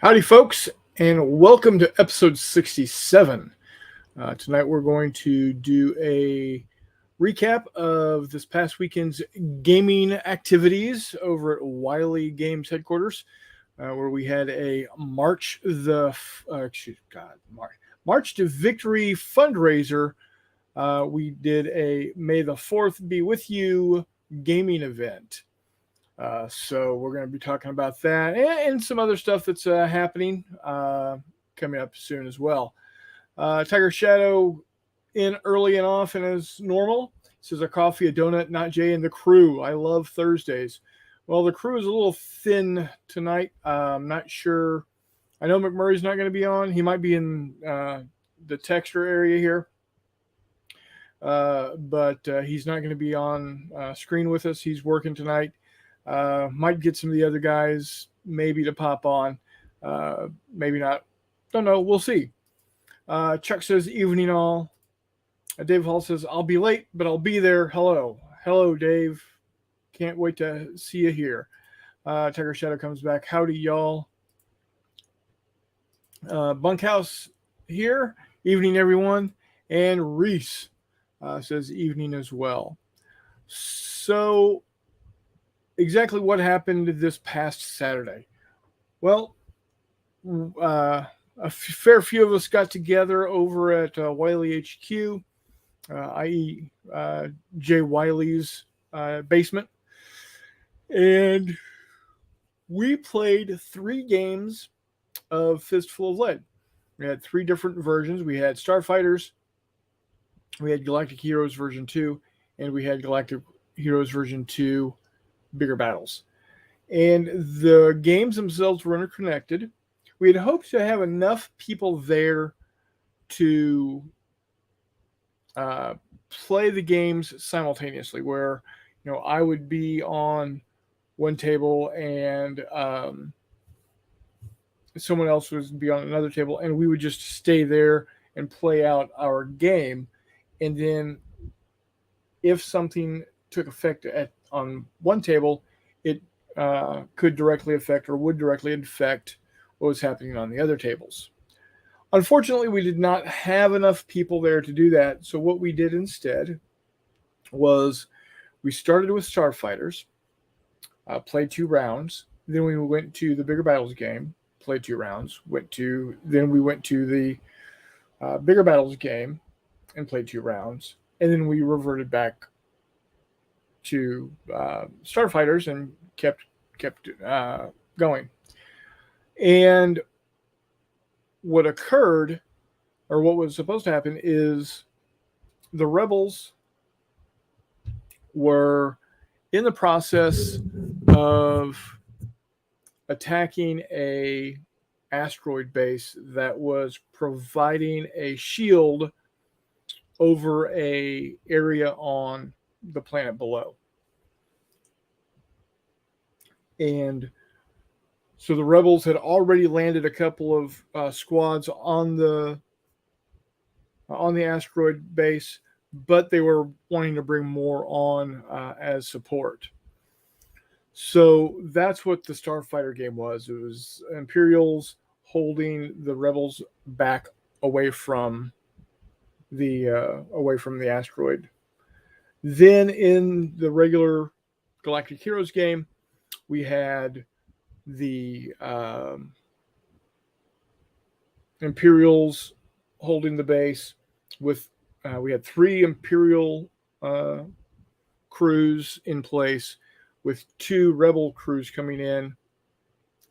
Howdy, folks, and welcome to episode 67. Tonight we're going to do a recap of this past weekend's gaming activities over at Wiley Games headquarters, where we had a March to Victory fundraiser. We did a May the 4th Be With You gaming event. So we're going to be talking about that and some other stuff that's happening coming up soon as well. Tiger Shadow in early and often as normal. Says a coffee, a donut, not Jay, and the crew. I love Thursdays. Well, the crew is a little thin tonight. I'm not sure. I know McMurray's not going to be on. He might be in the texture area here. But he's not going to be on screen with us. He's working tonight. Might get some of the other guys maybe to pop on. Maybe not. Don't know. We'll see. Chuck says, evening all. Dave Hall says, I'll be late, but I'll be there. Hello. Hello, Dave. Can't wait to see you here. Tiger Shadow comes back. Howdy, y'all. Bunkhouse here. Evening, everyone. And Reese says evening as well. So, exactly what happened this past Saturday? Well, a fair few of us got together over at Wiley HQ, i.e. Jay Wiley's basement, and we played 3 games of Fistful of Lead. We had 3 different versions. We had Starfighters, we had Galactic Heroes version 2, and we had Galactic Heroes version 2 Bigger Battles. And the games themselves were interconnected. We had hoped to have enough people there to play the games simultaneously, where I would be on one table and someone else would be on another table, and we would just stay there and play out our game. And then if something took effect on one table, it could directly affect or would directly affect what was happening on the other tables. Unfortunately, we did not have enough people there to do that. So what we did instead was we started with Starfighters, played 2 rounds. Then we went to the Bigger Battles game, played 2 rounds. Then we went to the Bigger Battles game and played 2 rounds. And then we reverted back to Starfighters and kept going. And what occurred, or what was supposed to happen, is the rebels were in the process of attacking a asteroid base that was providing a shield over a area on the planet below. And so the rebels had already landed a couple of squads on the asteroid base, but they were wanting to bring more on as support. So that's what the Starfighter game was. It was Imperials holding the rebels back away from the asteroid. Then in the regular Galactic Heroes game, we had the Imperials holding the base with we had 3 Imperial crews in place with 2 Rebel crews coming in,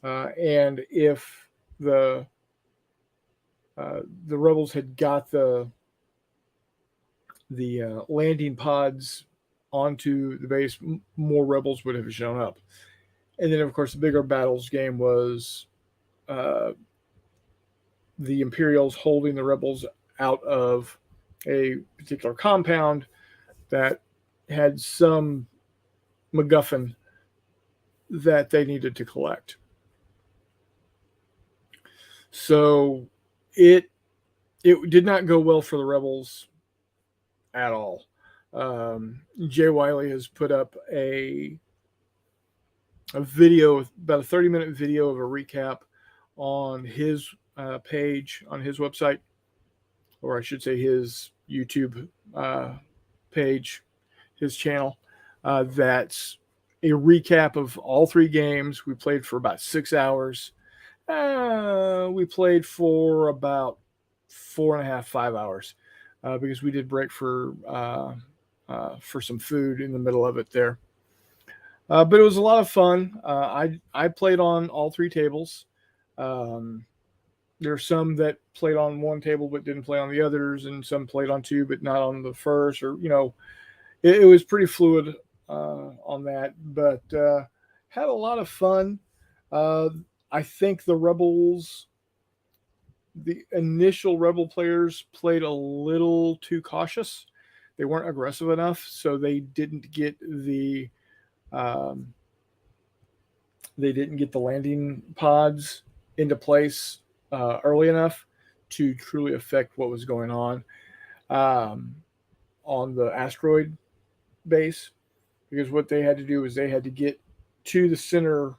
and if the Rebels had got the landing pods onto the base, more Rebels would have shown up. And then, of course, the Bigger Battles game was the Imperials holding the Rebels out of a particular compound that had some MacGuffin that they needed to collect. So it did not go well for the Rebels at all. Jay Wiley has put up a video, about a 30-minute video of a recap on his page, on his website, or I should say his YouTube page, his channel. That's a recap of all three games. We played for about 6 hours. We played for about 4.5, 5 hours because we did break for some food in the middle of it there. But it was a lot of fun. I played on all three tables. Um, there are some that played on one table but didn't play on the others, and some played on two but not on the first. Or it was pretty fluid on that, but had a lot of fun. Uh, I think the initial Rebel players played a little too cautious. They weren't aggressive enough, so um, they didn't get the landing pods into place early enough to truly affect what was going um, on the asteroid base. Because what they had to do is they had to get to the center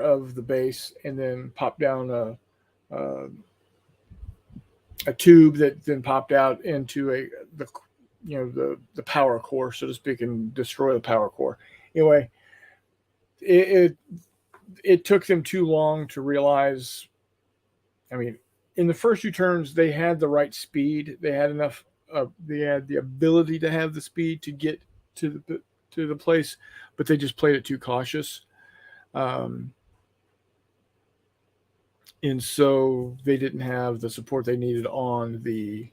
of the base and then pop down a tube that then popped out into the power core, so to speak, and destroy the power core. Anyway, it it took them too long to realize. I mean, in the first two turns, they had the right speed. They had enough. They had the ability to have the speed to get to the place, but they just played it too cautious. Um, and so they didn't have the support they needed on the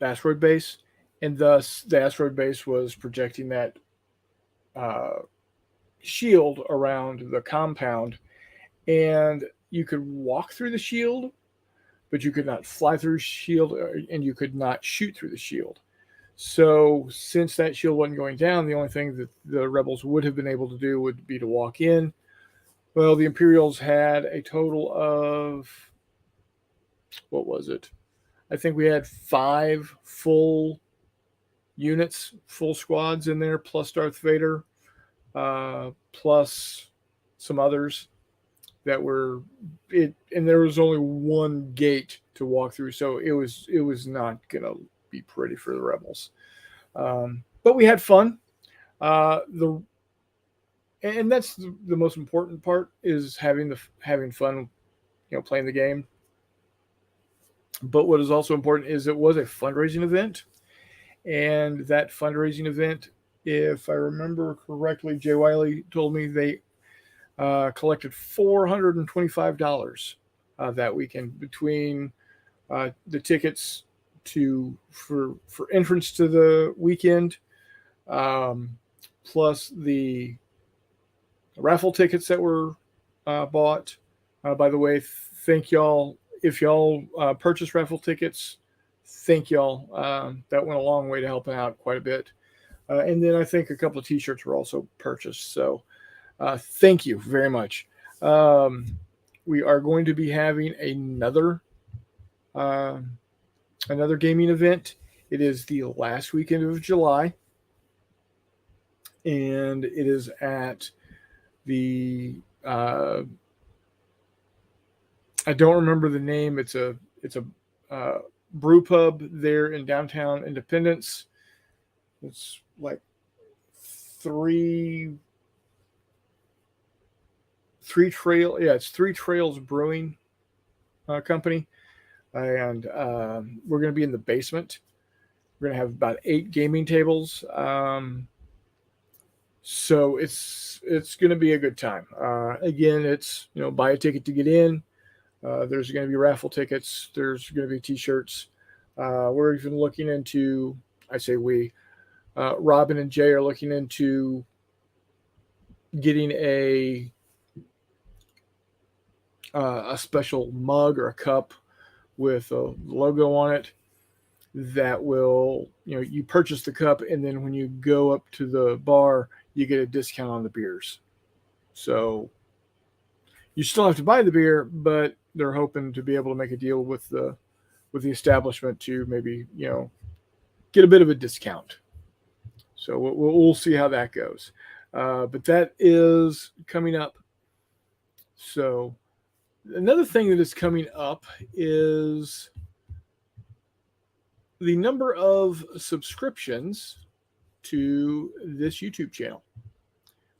asteroid base, and thus the asteroid base was projecting that uh, shield around the compound, and you could walk through the shield, but you could not fly through the shield, and you could not shoot through the shield. So, since that shield wasn't going down, the only thing that the rebels would have been able to do would be to walk in. Well, the Imperials had a total of, what was it? I think we had 5 full units, full squads in there, plus Darth Vader, plus some others that were it, and there was only one gate to walk through, so it was not gonna be pretty for the rebels. But we had fun. The and that's the most important part is having fun, playing the game. But what is also important is it was a fundraising event, and that fundraising event, if I remember correctly, Jay Wiley told me they collected $425 that weekend between the tickets for entrance to the weekend, um, plus the raffle tickets that were bought. By the way, thank y'all if y'all purchase raffle tickets. Thank y'all. That went a long way to helping out quite a bit. And then I think a couple of T-shirts were also purchased. So thank you very much. We are going to be having uh, another gaming event. It is the last weekend of July, and it is at the I don't remember the name. It's a brew pub there in downtown Independence. It's like it's Three Trails Brewing Company, and we're going to be in the basement. We're going to have about 8 gaming tables. So it's going to be a good time. Again, it's buy a ticket to get in. There's going to be raffle tickets. There's going to be T-shirts. We're even looking into. I say we. Robin and Jay are looking into getting a special mug or a cup with a logo on it that will, you purchase the cup, and then when you go up to the bar, you get a discount on the beers. So you still have to buy the beer, but they're hoping to be able to make a deal with the establishment to maybe get a bit of a discount. So we'll see how that goes. But that is coming up. So another thing that is coming up is the number of subscriptions to this YouTube channel.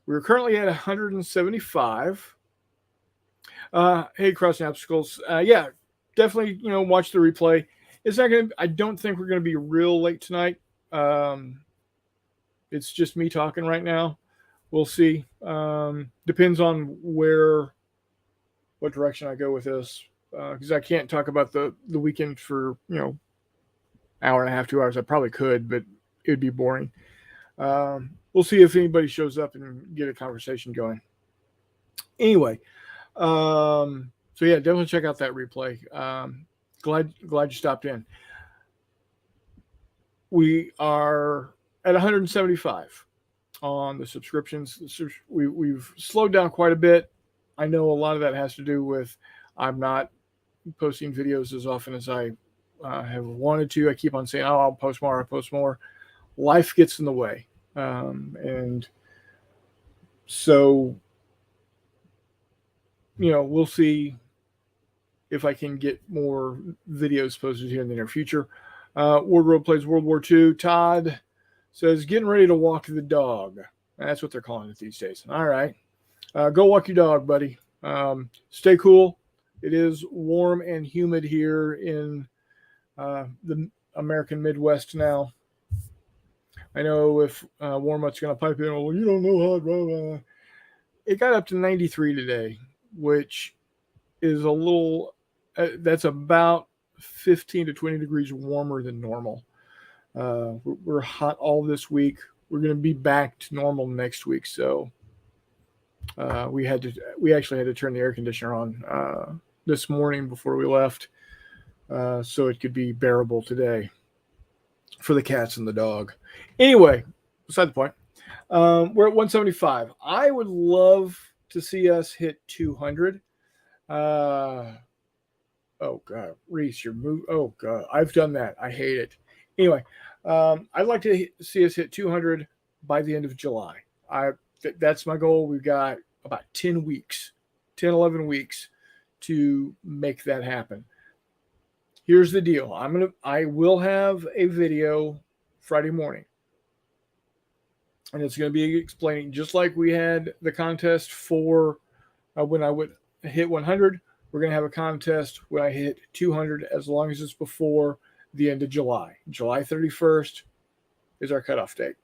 We're currently at 175. Hey, Crossing Obstacles. Yeah, definitely, watch the replay. It's not going to, I don't think we're going to be real late tonight. It's just me talking right now. We'll see. Depends on what direction I go with this. Because I can't talk about the weekend for, hour and a half, 2 hours. I probably could, but it would be boring. We'll see if anybody shows up and get a conversation going. Anyway, so yeah, definitely check out that replay. Glad you stopped in. We are at 175 on the subscriptions. We've slowed down quite a bit. I know a lot of that has to do with I'm not posting videos as often as I have wanted to. I keep on saying, "Oh, I'll post more. I'll post more." Life gets in the way, and so we'll see if I can get more videos posted here in the near future. Wardrobe plays World War II. Todd says, getting ready to walk the dog. That's what they're calling it these days. All right. Go walk your dog, buddy. Stay cool. It is warm and humid here in the American Midwest now. I know if Warmut's going to pipe in, well, you don't know how blah, blah. It got up to 93 today, which is a little, that's about 15 to 20 degrees warmer than normal. We're hot all this week. We're going to be back to normal next week. So we actually had to turn the air conditioner on this morning before we left, so it could be bearable today for the cats and the dog. Anyway, beside the point. We're at 175. I would love to see us hit 200. Oh God, Reese, your move. Oh God, I've done that. I hate it. Anyway, I'd like to see us hit 200 by the end of July. That's my goal. We've got about 10 weeks, 10, 11 weeks to make that happen. Here's the deal. I will have a video Friday morning. And it's going to be explaining, just like we had the contest for when I would hit 100, we're going to have a contest when I hit 200, as long as it's before the end of July. July 31st is our cutoff date.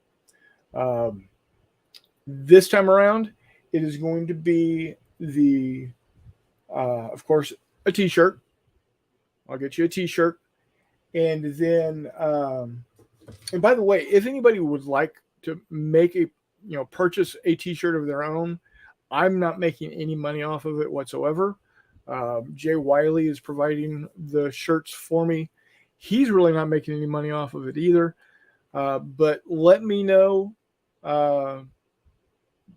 This time around, it is going to be of course, a t-shirt. I'll get you a t-shirt. And then, and by the way, if anybody would like to make purchase a t-shirt of their own, I'm not making any money off of it whatsoever. Jay Wiley is providing the shirts for me. He's really not making any money off of it either. But let me know.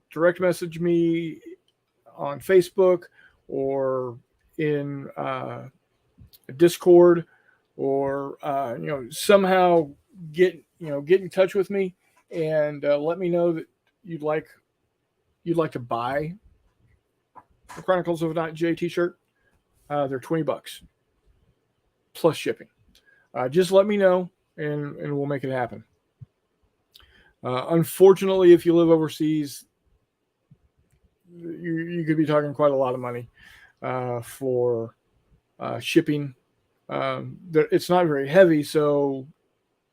Direct message me on Facebook or in Discord, or somehow get in touch with me and let me know that you'd like to buy the Chronicles of a Night J t-shirt. They're $20 plus shipping. Just let me know and we'll make it happen. Unfortunately, if you live overseas, you could be talking quite a lot of money for shipping. It's not very heavy, so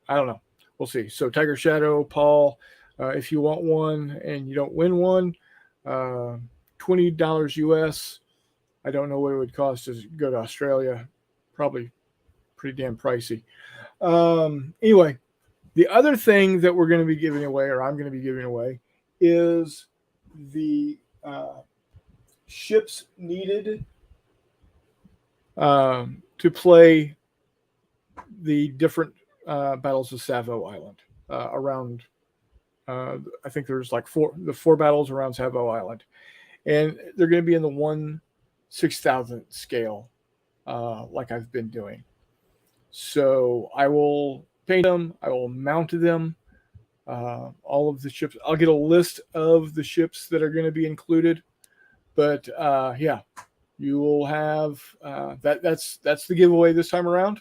I don't know. We'll see. So Tiger Shadow, Paul, if you want one and you don't win one, $20 US. I don't know what it would cost to go to Australia. Probably pretty damn pricey. Anyway, the other thing that we're going to be giving away, or I'm going to be giving away, is the ships needed to play the different battles of Savo Island around. I think there's like four battles around Savo Island, and they're going to be in the 1/6000th scale, like I've been doing. So I will paint them. I will mount them. All of the ships. I'll get a list of the ships that are going to be included. But yeah, you will have that's the giveaway this time around.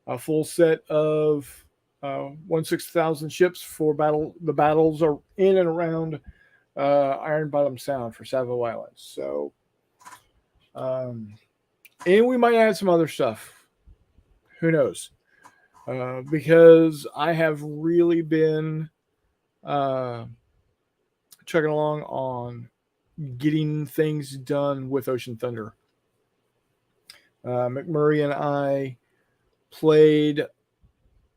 A full set of 1/6,000 ships for battle. The battles are in and around Iron Bottom Sound for Savile Islands. So, and we might add some other stuff. Who knows? Because I have really been chugging along on getting things done with Ocean Thunder. McMurray and I played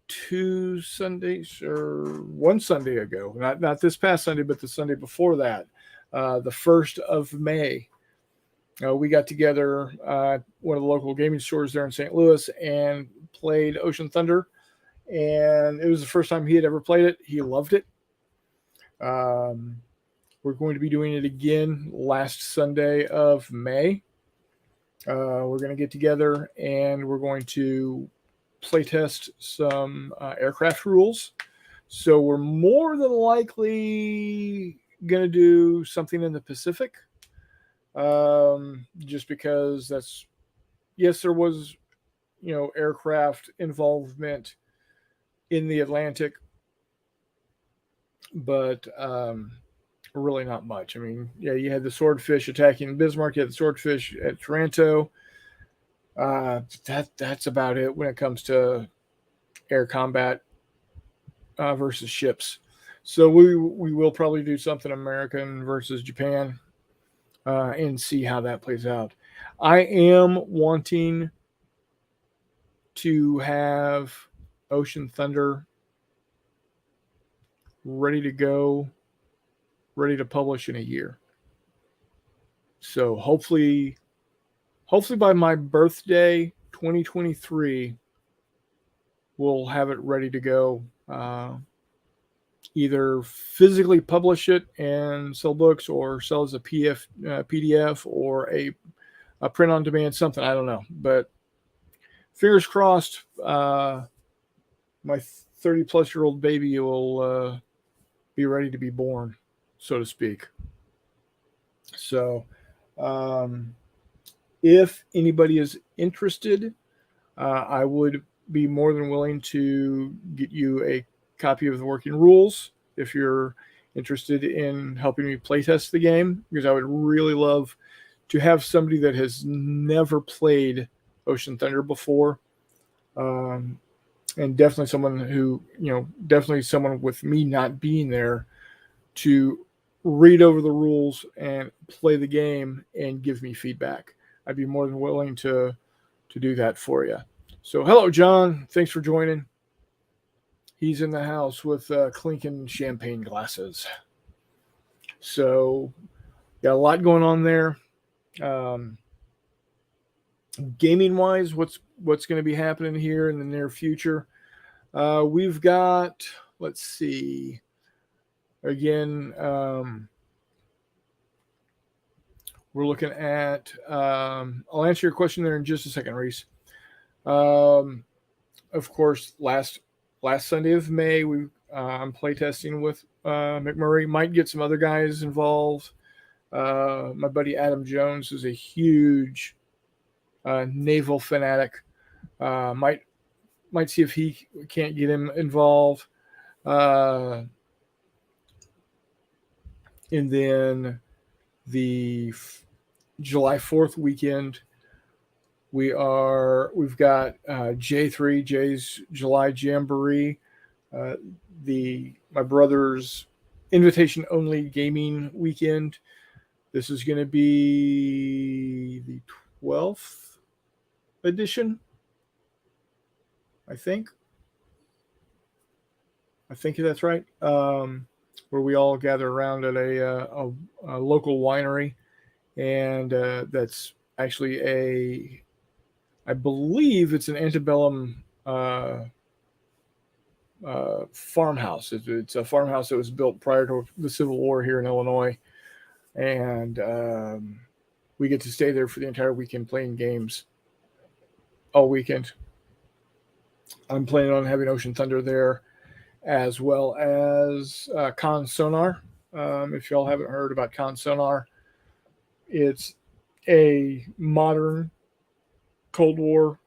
2 Sundays or 1 Sunday ago, not this past Sunday, but the Sunday before that, the 1st of May. We got together one of the local gaming stores there in St. Louis and played Ocean Thunder. And it was the first time he had ever played it. He loved it. We're going to be doing it again last Sunday of May. We're going to get together and we're going to playtest some aircraft rules. So we're more than likely going to do something in the Pacific. Just because that's, yes, there was, aircraft involvement in the Atlantic, but really not much. I mean, yeah, you had the Swordfish attacking Bismarck, you had the Swordfish at Taranto. That's about it when it comes to air combat versus ships. So we will probably do something American versus Japan and see how that plays out. I am wanting to have Ocean Thunder ready to go, ready to publish in a year. So hopefully by my birthday, 2023, we'll have it ready to go. Either physically publish it and sell books, or sell as a PDF, or a print on demand, something. I don't know, but fingers crossed. My 30-plus-year-old baby will be ready to be born, so to speak. So, if anybody is interested, I would be more than willing to get you a copy of the working rules if you're interested in helping me playtest the game, because I would really love to have somebody that has never played Ocean Thunder before, and definitely someone who, definitely someone with me not being there to read over the rules and play the game and give me feedback. I'd be more than willing to do that for you. So hello, John. Thanks for joining. He's in the house with clinking champagne glasses. So got a lot going on there. Gaming wise, what's going to be happening here in the near future? We've got, let's see, again, we're looking at, I'll answer your question there in just a second, Reese. Of course, last Sunday of May, I'm playtesting with McMurray. Might get some other guys involved. My buddy Adam Jones is a huge naval fanatic. Might see if he can't get him involved. And then the July 4th weekend, we've got Jay's July Jamboree, my brother's invitation only gaming weekend. This is going to be the 12th edition, I think that's right. Where we all gather around at a local winery, and that's actually I believe it's an antebellum farmhouse. It's a farmhouse that was built prior to the Civil War here in Illinois, and we get to stay there for the entire weekend playing games all weekend. I'm planning on having Ocean Thunder there, as well as Con Sonar. If y'all haven't heard about Con Sonar, it's a modern Cold War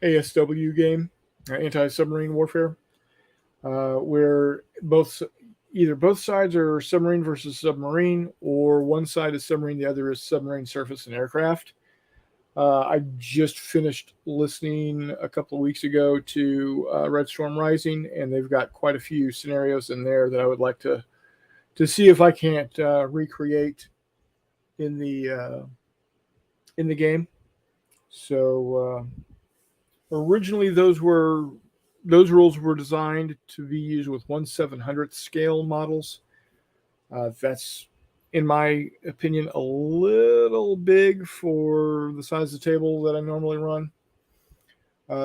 ASW game, anti-submarine warfare, where both sides are submarine versus submarine, or one side is submarine, the other is submarine, surface, and aircraft. I just finished listening a couple of weeks ago to Red Storm Rising, and they've got quite a few scenarios in there that I would like to see if I can't recreate in the game. So originally, those rules were designed to be used with 1/700th scale models. That's, in my opinion, a little big for the size of the table that I normally run.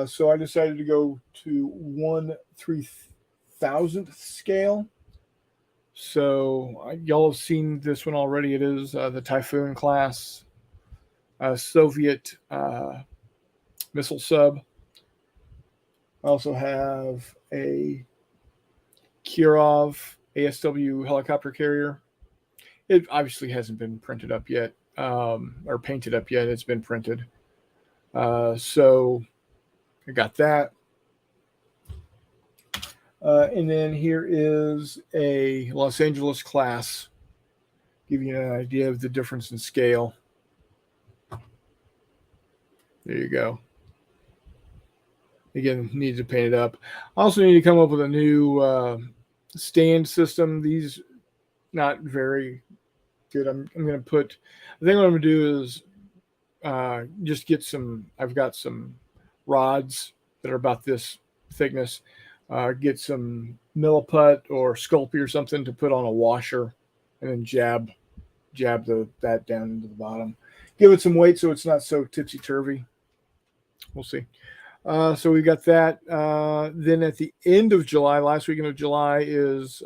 So I decided to go to 1/3000th scale. So y'all have seen this one already. It is the Typhoon class Soviet missile sub. I also have a Kirov ASW helicopter carrier. It obviously hasn't been printed up yet, or painted up yet. It's been printed. So I got that. And then here is a Los Angeles class, giving you an idea of the difference in scale. There you go. Again, need to paint it up. I also need to come up with a new stand system. These not very good. I'm going to put. I think what I'm going to do is just get some. I've got some rods that are about this thickness. Get some milliput or Sculpey or something to put on a washer, and then jab that down into the bottom. Give it some weight so it's not so tipsy turvy. We'll see. So we got that. Then at the end of July, last weekend of July, is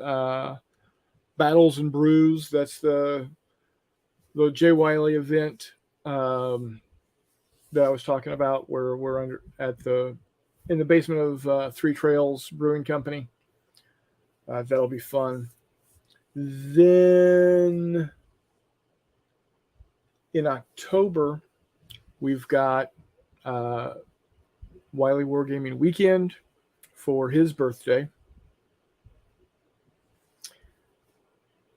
Battles and Brews. That's the J. Wiley event that I was talking about, where we're in the basement of Three Trails Brewing Company. That'll be fun. Then in October, we've got Wiley Wargaming Weekend for his birthday.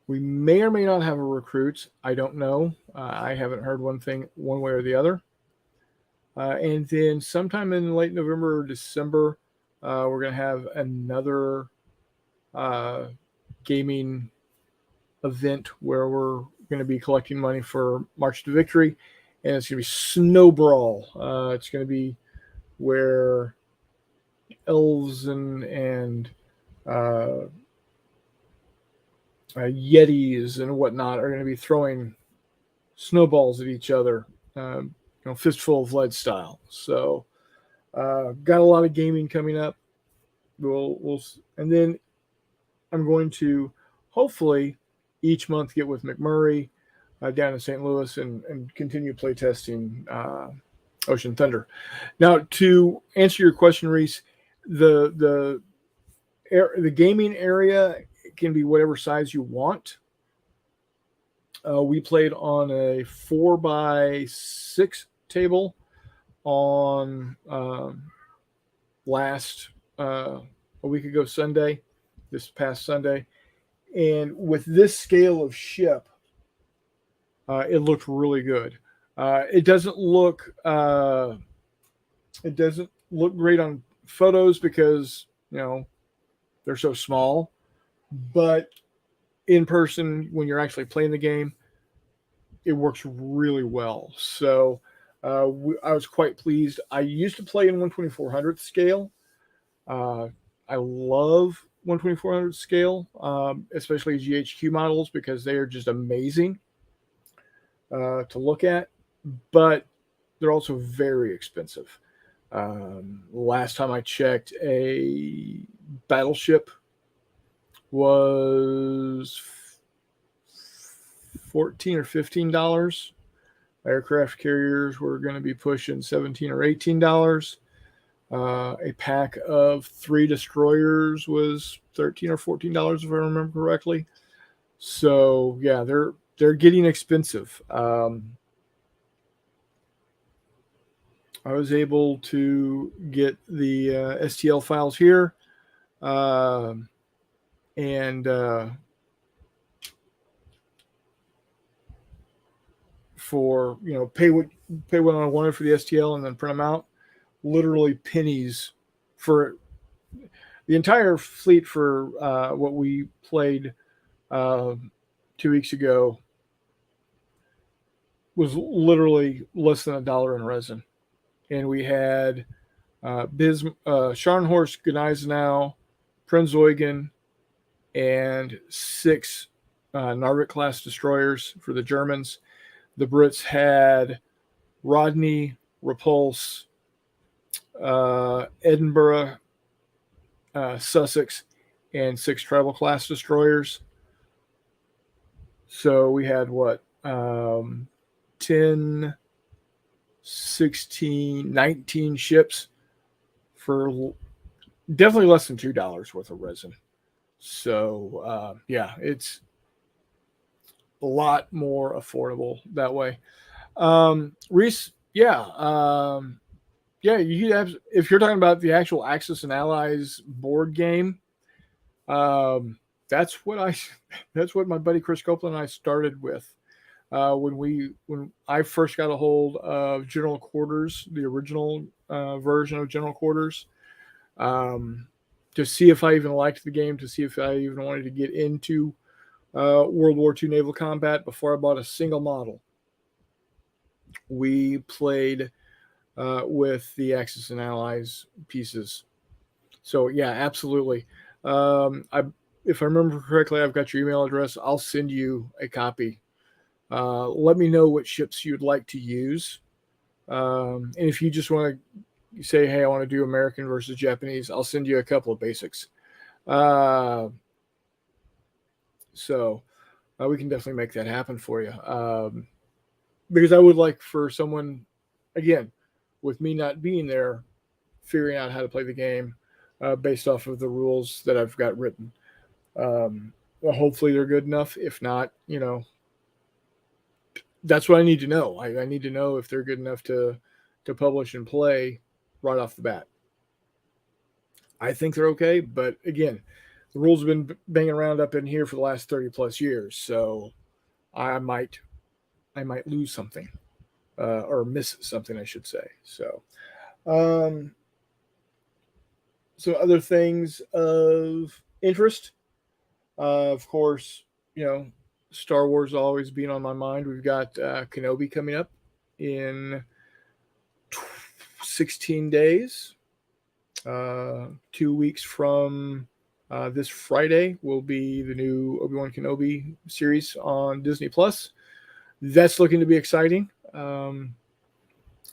We may or may not have a recruit. I don't know. I haven't heard one way or the other. And then sometime in late November or December, we're going to have another gaming event where we're going to be collecting money for March to Victory. And it's going to be Snow Brawl. It's going to be where elves and yetis and whatnot are going to be throwing snowballs at each other, Fistful of Lead style. So got a lot of gaming coming up. We'll and then I'm going to hopefully each month get with McMurray down in St. Louis and continue playtesting Ocean Thunder. Now, to answer your question, Reese, the gaming area can be whatever size you want. We played on a 4x6 table on a week ago Sunday, this past Sunday, and with this scale of ship, it looked really good. It doesn't look great on photos because they're so small, but in person, when you're actually playing the game, it works really well. So I was quite pleased. I used to play in 1/2400th scale. I love 1/2400th scale, especially GHQ models, because they are just amazing to look at, but they're also very expensive. Last time I checked, a battleship was $14 or $15. Aircraft carriers were going to be pushing $17 or $18. A pack of 3 destroyers was $13 or $14 if I remember correctly. So yeah, they're getting expensive. I was able to get the STL files here, um and for pay what I wanted for the STL and then print them out. Literally pennies for the entire fleet for what we played uh, 2 weeks ago was literally less than $1 in resin, and we had Scharnhorst, Gneisenau, Prinzeugen, and 6 Narvik class destroyers for the Germans. The Brits had Rodney, Repulse, Edinburgh, Sussex, and 6 Treble class destroyers. So we had what? 10, 16, 19 ships for definitely less than $2 worth of resin. So yeah, it's a lot more affordable that way. Reese, yeah, you have, if you're talking about the actual Axis and Allies board game, um, that's what I that's what my buddy Chris Copeland and I started with. When I first got a hold of General Quarters, the original version of General Quarters, um, to see if I even liked the game, to see if I even wanted to get into World War II naval combat before I bought a single model. We played with the Axis and Allies pieces. So yeah, absolutely. If I remember correctly, I've got your email address. I'll send you a copy. Let me know what ships you'd like to use. And if you just want to say, hey, I want to do American versus Japanese, I'll send you a couple of basics. So we can definitely make that happen for you. Because I would like for someone, again, with me not being there, figuring out how to play the game based off of the rules that I've got written. Well, hopefully they're good enough. If not, that's what I need to know. I need to know if they're good enough to publish and play right off the bat. I think they're okay, but again, the rules have been banging around up in here for the last 30 plus years, so I might lose something or miss something, I should say. Um, so other things of interest, of course, Star Wars always being on my mind. We've got Kenobi coming up in 16 days. 2 weeks from this Friday will be the new Obi-Wan Kenobi series on Disney Plus. That's looking to be exciting.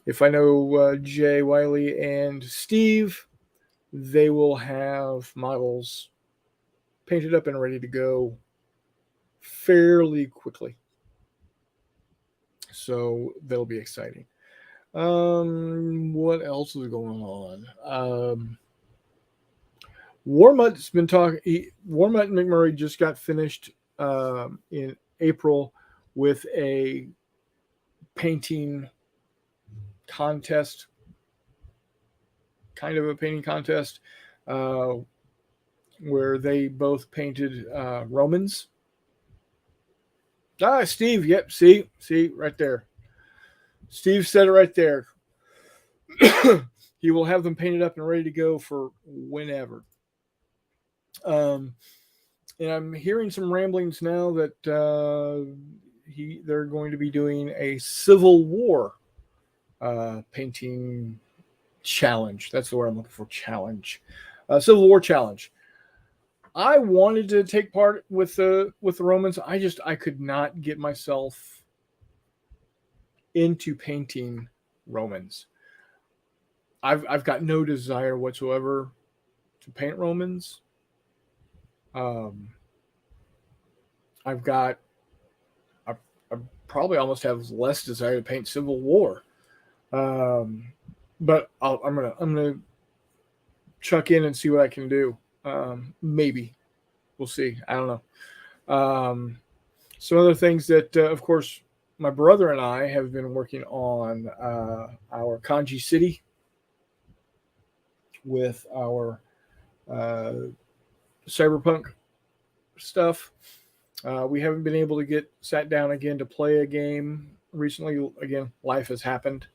If I know Jay, Wiley, and Steve, they will have models painted up and ready to go fairly quickly. So that'll be exciting. What else is going on? Warmutt's been talking. Warmutt and McMurray just got finished in April with a painting contest, kind of a painting contest, where they both painted Romans. Steve, yep, see right there. Steve said it right there. He will have them painted up and ready to go for whenever. And I'm hearing some ramblings now that they're going to be doing a Civil War painting challenge. That's the word I'm looking for. Challenge, Civil War challenge. I wanted to take part with the Romans. I could not get myself into painting Romans. I've got no desire whatsoever to paint Romans. I've got I probably almost have less desire to paint Civil War. But I'm gonna chuck in and see what I can do. Maybe we'll see. I don't know. Some other things that, of course, my brother and I have been working on our Kanji City with our cyberpunk stuff. We haven't been able to get sat down again to play a game recently. Again, life has happened.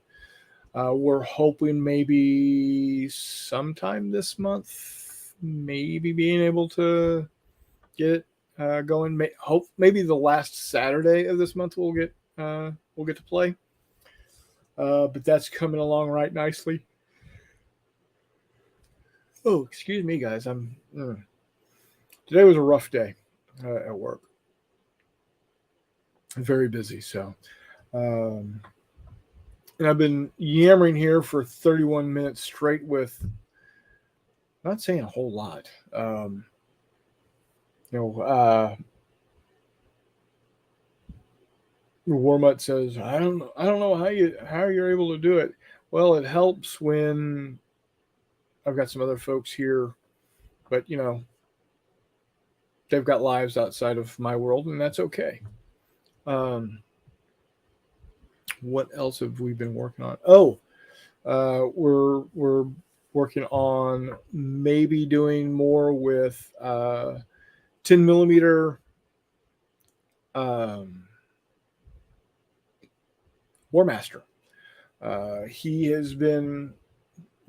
We're hoping maybe sometime this month, maybe being able to get it going. Maybe the last Saturday of this month we'll get to play. But that's coming along right nicely. Oh, excuse me, guys. Today was a rough day at work. Very busy, so. And I've been yammering here for 31 minutes straight with not saying a whole lot. Warmut says, I don't know how you're able to do it. Well, it helps when I've got some other folks here, but they've got lives outside of my world, and that's okay. What else have we been working on? Oh, we're working on maybe doing more with 10 millimeter War Master. He has been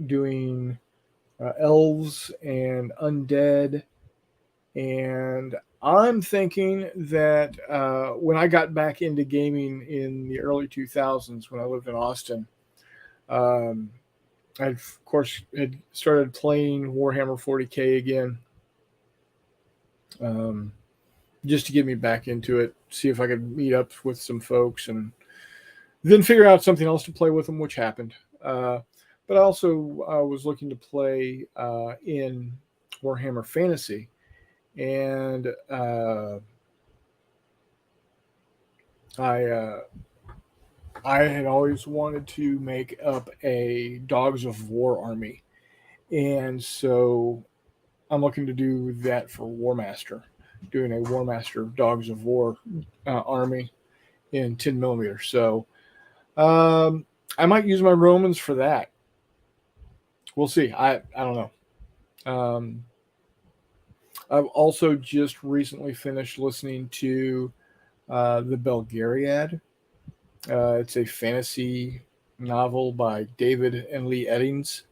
doing elves and undead, and I'm thinking that when I got back into gaming in the early 2000s, when I lived in Austin, I of course had started playing Warhammer 40K again, just to get me back into it, see if I could meet up with some folks, and then figure out something else to play with them, which happened. But I also was looking to play in Warhammer Fantasy. And I had always wanted to make up a Dogs of War army, and so I'm looking to do that for War Master, doing a War Master Dogs of War army in 10 millimeter. So I might use my Romans for that. We'll see. I don't know. I've also just recently finished listening to The Belgariad. It's a fantasy novel by David and Lee Eddings.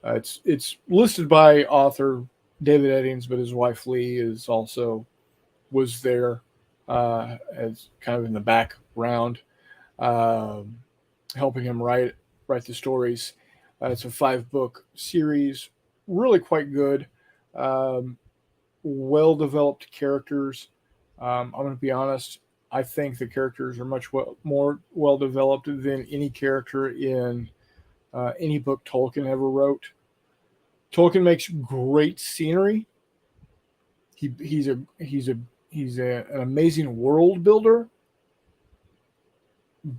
It's listed by author David Eddings, but his wife Lee was there as kind of in the background, helping him write the stories. It's a 5-book series, really quite good. Well-developed characters. I'm going to be honest. I think the characters are much more well-developed than any character in any book Tolkien ever wrote. Tolkien makes great scenery. He's an amazing world builder.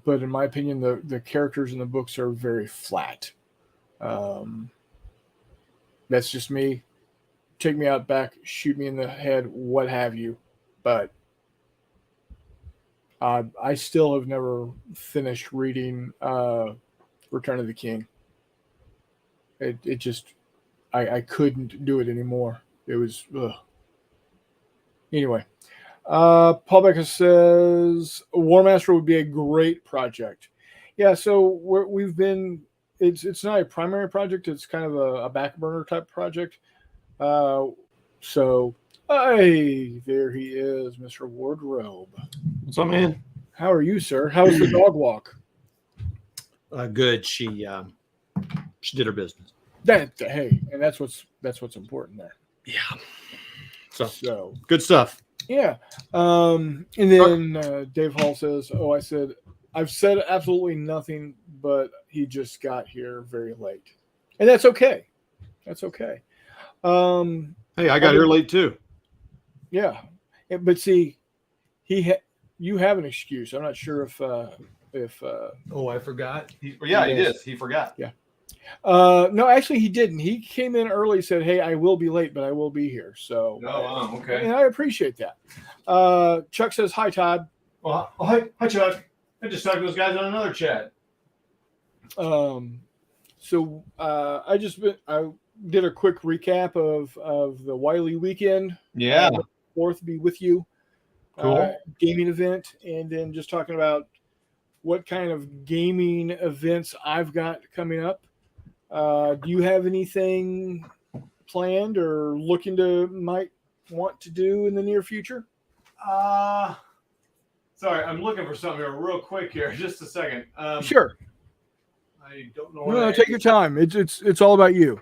But in my opinion, the characters in the books are very flat. That's just me. Take me out back, shoot me in the head, what have you. But I still have never finished reading Return of the King. It just, I couldn't do it anymore. It was, ugh. Anyway, Paul Becker says War Master would be a great project. Yeah, so we've been. It's not a primary project. It's kind of a back burner type project. So, hey, there he is, Mr. Wardrobe. What's up, man? How are you, sir? How's the dog walk? Good. She did her business. Hey, and that's what's important there. Yeah. So good stuff. Yeah. And then Dave Hall says, "Oh, I've said absolutely nothing, but he just got here very late, and that's okay. That's okay." Hey, I got here late too. Yeah, but see, you have an excuse. I'm not sure if oh, I forgot. He did. He forgot. Yeah. No, actually, he didn't. He came in early, said, "Hey, I will be late, but I will be here." So, wow, okay. And I appreciate that. Chuck says, "Hi, Todd." Well, hi, Chuck. I just talked to those guys on another chat. So I did a quick recap of the Wiley weekend. Yeah. 4th be with you. Cool. Gaming event, and then just talking about what kind of gaming events I've got coming up. Do you have anything planned or might want to do in the near future? Sorry, I'm looking for something here real quick here. Just a second. Sure. I don't know. No, take your time. It's all about you.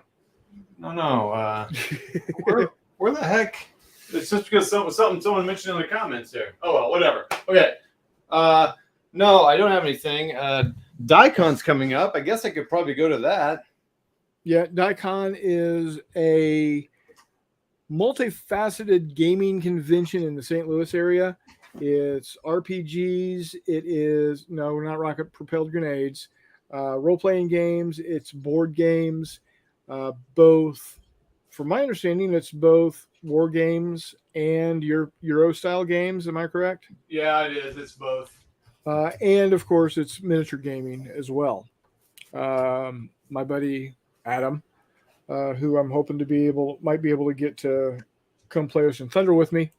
No. Where the heck? It's just because someone mentioned in the comments here. Oh well, whatever. Okay. No, I don't have anything. DICON's coming up. I guess I could probably go to that. Yeah, DICON is a multifaceted gaming convention in the St. Louis area. It's RPGs. It is we're not rocket propelled grenades. Role-playing games. It's board games. Both, from my understanding, it's both war games and Euro style games. Am I correct? Yeah, it is. It's both. And of course, it's miniature gaming as well. My buddy Adam, who I'm hoping might be able to get to come play Ocean Thunder with me,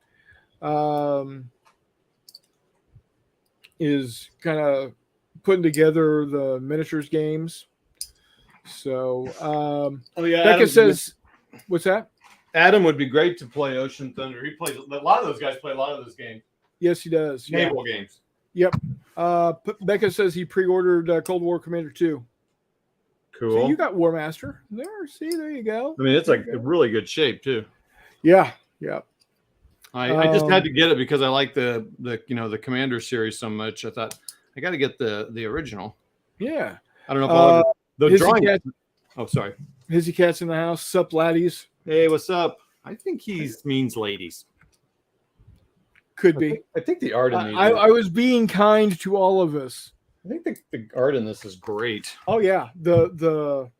is kind of putting together the miniatures games. So, Becca says, what's that? Adam would be great to play Ocean Thunder. He plays a lot of those guys play a lot of those games. Yes, he does. Naval games. Yep. Becca says he pre-ordered Cold War Commander 2. Cool. So you got War Master there. See, there you go. I mean, it's like really good shape too. Yeah. I just had to get it because I like the Commander series so much. I thought I got to get the original. Yeah. I don't know if the drawing. Oh, sorry. Hizzy Cat's in the house. Sup, laddies. Hey, what's up? I think he means ladies. Could be. I think the art in these. I was being kind to all of us. I think the art in this is great. Oh yeah, the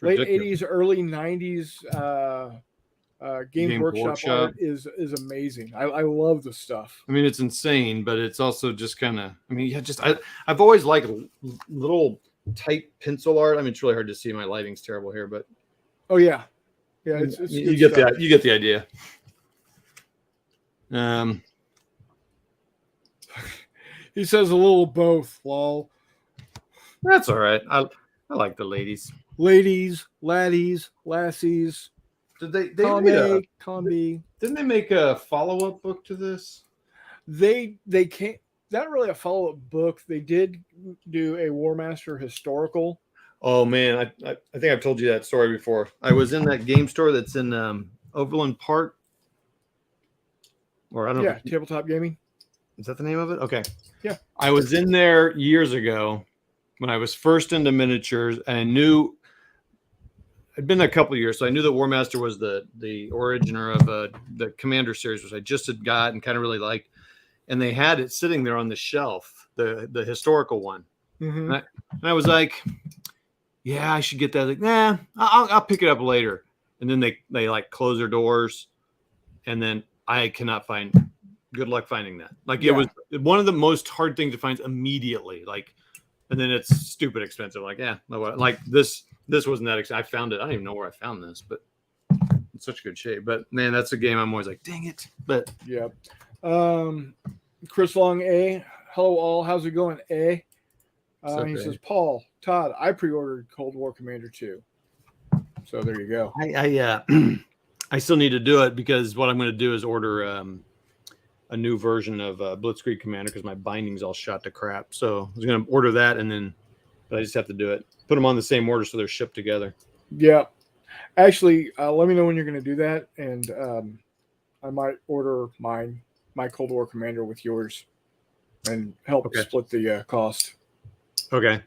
late '80s, early '90s Games Workshop art is amazing. I love the stuff. I mean, it's insane, but it's also just kind of. I mean, I've always liked little tight pencil art. I mean, it's really hard to see. My lighting's terrible here, but. Oh yeah, it's you get the idea. He says a little both, lol. That's all right. I like the ladies. Ladies, laddies, lassies. Did they combi. Didn't they make a follow-up book to this? They can't. Not really a follow-up book. They did do a War Master historical. Oh man, I think I've told you that story before. I was in that game store that's in Overland Park, or I don't know. Yeah, Tabletop Gaming. Is that the name of it? Okay. Yeah. I was in there years ago when I was first into miniatures, and I knew I'd been there a couple of years, so I knew that War Master was the originer of the Commander series, which I just had got and kind of really liked. And they had it sitting there on the shelf, the historical one. Mm-hmm. And I was like, yeah, I should get that. Like, nah, I'll pick it up later. And then they like close their doors, and then I cannot find. Good luck finding that. Like it was one of the most hard things to find immediately. Like, and then it's stupid expensive. Like, like this wasn't that expensive. I found it. I don't even know where I found this, but it's such good shape. But man, that's a game I'm always like, dang it. But yeah. Chris Long, hello all. How's it going? Okay. He says, Paul, Todd, I pre-ordered Cold War Commander 2. So there you go. I still need to do it because what I'm going to do is order a new version of Blitzkrieg Commander because my binding's all shot to crap. So I was going to order that, but I just have to do it. Put them on the same order so they're shipped together. Yeah. Actually, let me know when you're going to do that, and I might order my Cold War Commander with yours and help split the cost. Okay.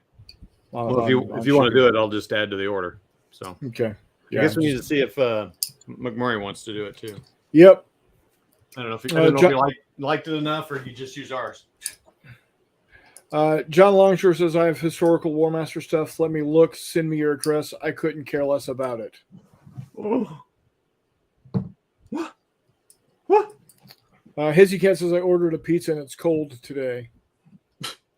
Well, if you want to do it, I'll just add to the order. So okay. Yeah, I guess we need to see if McMurray wants to do it too. Yep. I don't know if you liked it enough or you just use ours. John Longshore says, I have historical War Master stuff. Let me look. Send me your address. I couldn't care less about it. Oh. What? Hizzy Cat says, I ordered a pizza and it's cold today.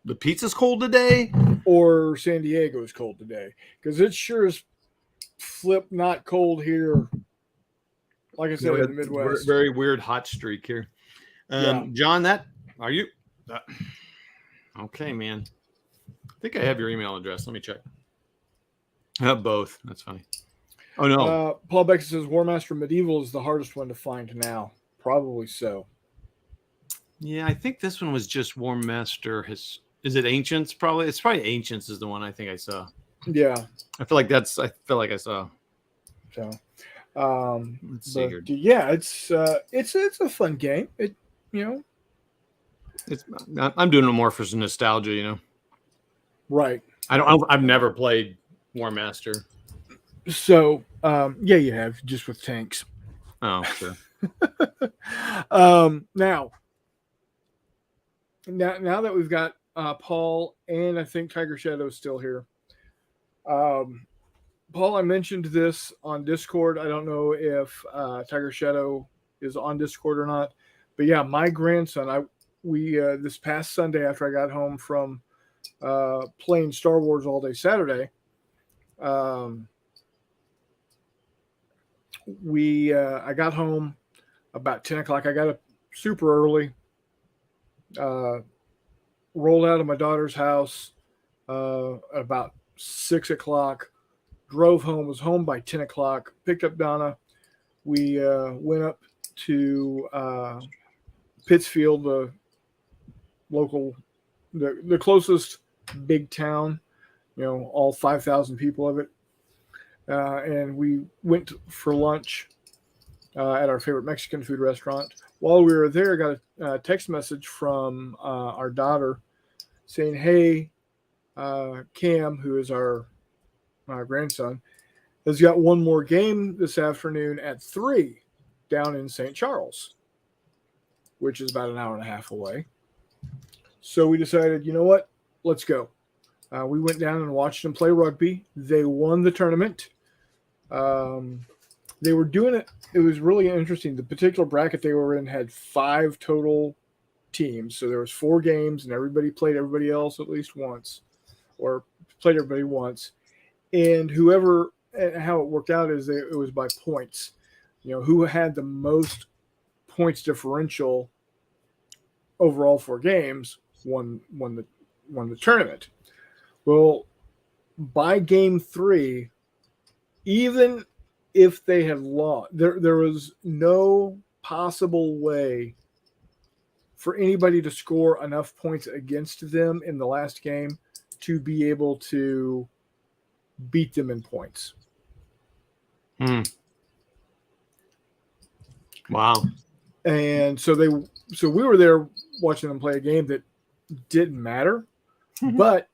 The pizza's cold today? Or San Diego is cold today. Because it sure is flip not cold here. Like I said, in the Midwest. Very weird hot streak here. Yeah. John, are you? Okay, man. I think I have your email address. Let me check. Both. That's funny. Oh, no. Paul Beckett says, War Master Medieval is the hardest one to find now. Probably so. Yeah, I think this one was just War Master. Is it Ancients? Probably. It's probably Ancients is the one I think I saw. Yeah. I feel like I saw. So, Let's see here. Yeah, it's a fun game. I'm doing it more for some nostalgia, Right. I've never played War Master. So, yeah, you have, just with tanks. Oh, sure. Now that we've got Paul and I think Tiger Shadow is still here. Paul, I mentioned this on Discord. I don't know if Tiger Shadow is on Discord or not, but yeah, my grandson, we this past Sunday after I got home from playing Star Wars all day Saturday, I got home about 10 o'clock. I got up super early, rolled out of my daughter's house at about 6 o'clock, drove home, was home by 10 o'clock, picked up Donna. We went up to Pittsfield, the closest big town, all 5,000 people of it. And we went for lunch at our favorite Mexican food restaurant. While we were there, I got a text message from our daughter saying, hey, Cam, who is our grandson, has got one more game this afternoon at 3 down in St. Charles, which is about an hour and a half away. So we decided, you know what? Let's go. We went down and watched them play rugby. They won the tournament. They were doing it. It was really interesting. The particular bracket they were in had 5 total teams. So there was 4 games, and everybody played everybody else at least once, or played everybody once. And how it worked out is it was by points. Who had the most points differential overall 4 games won the tournament. Well, by game 3, even if they had lost, there was no possible way for anybody to score enough points against them in the last game to be able to beat them in points. Wow. And so we were there watching them play a game that didn't matter, but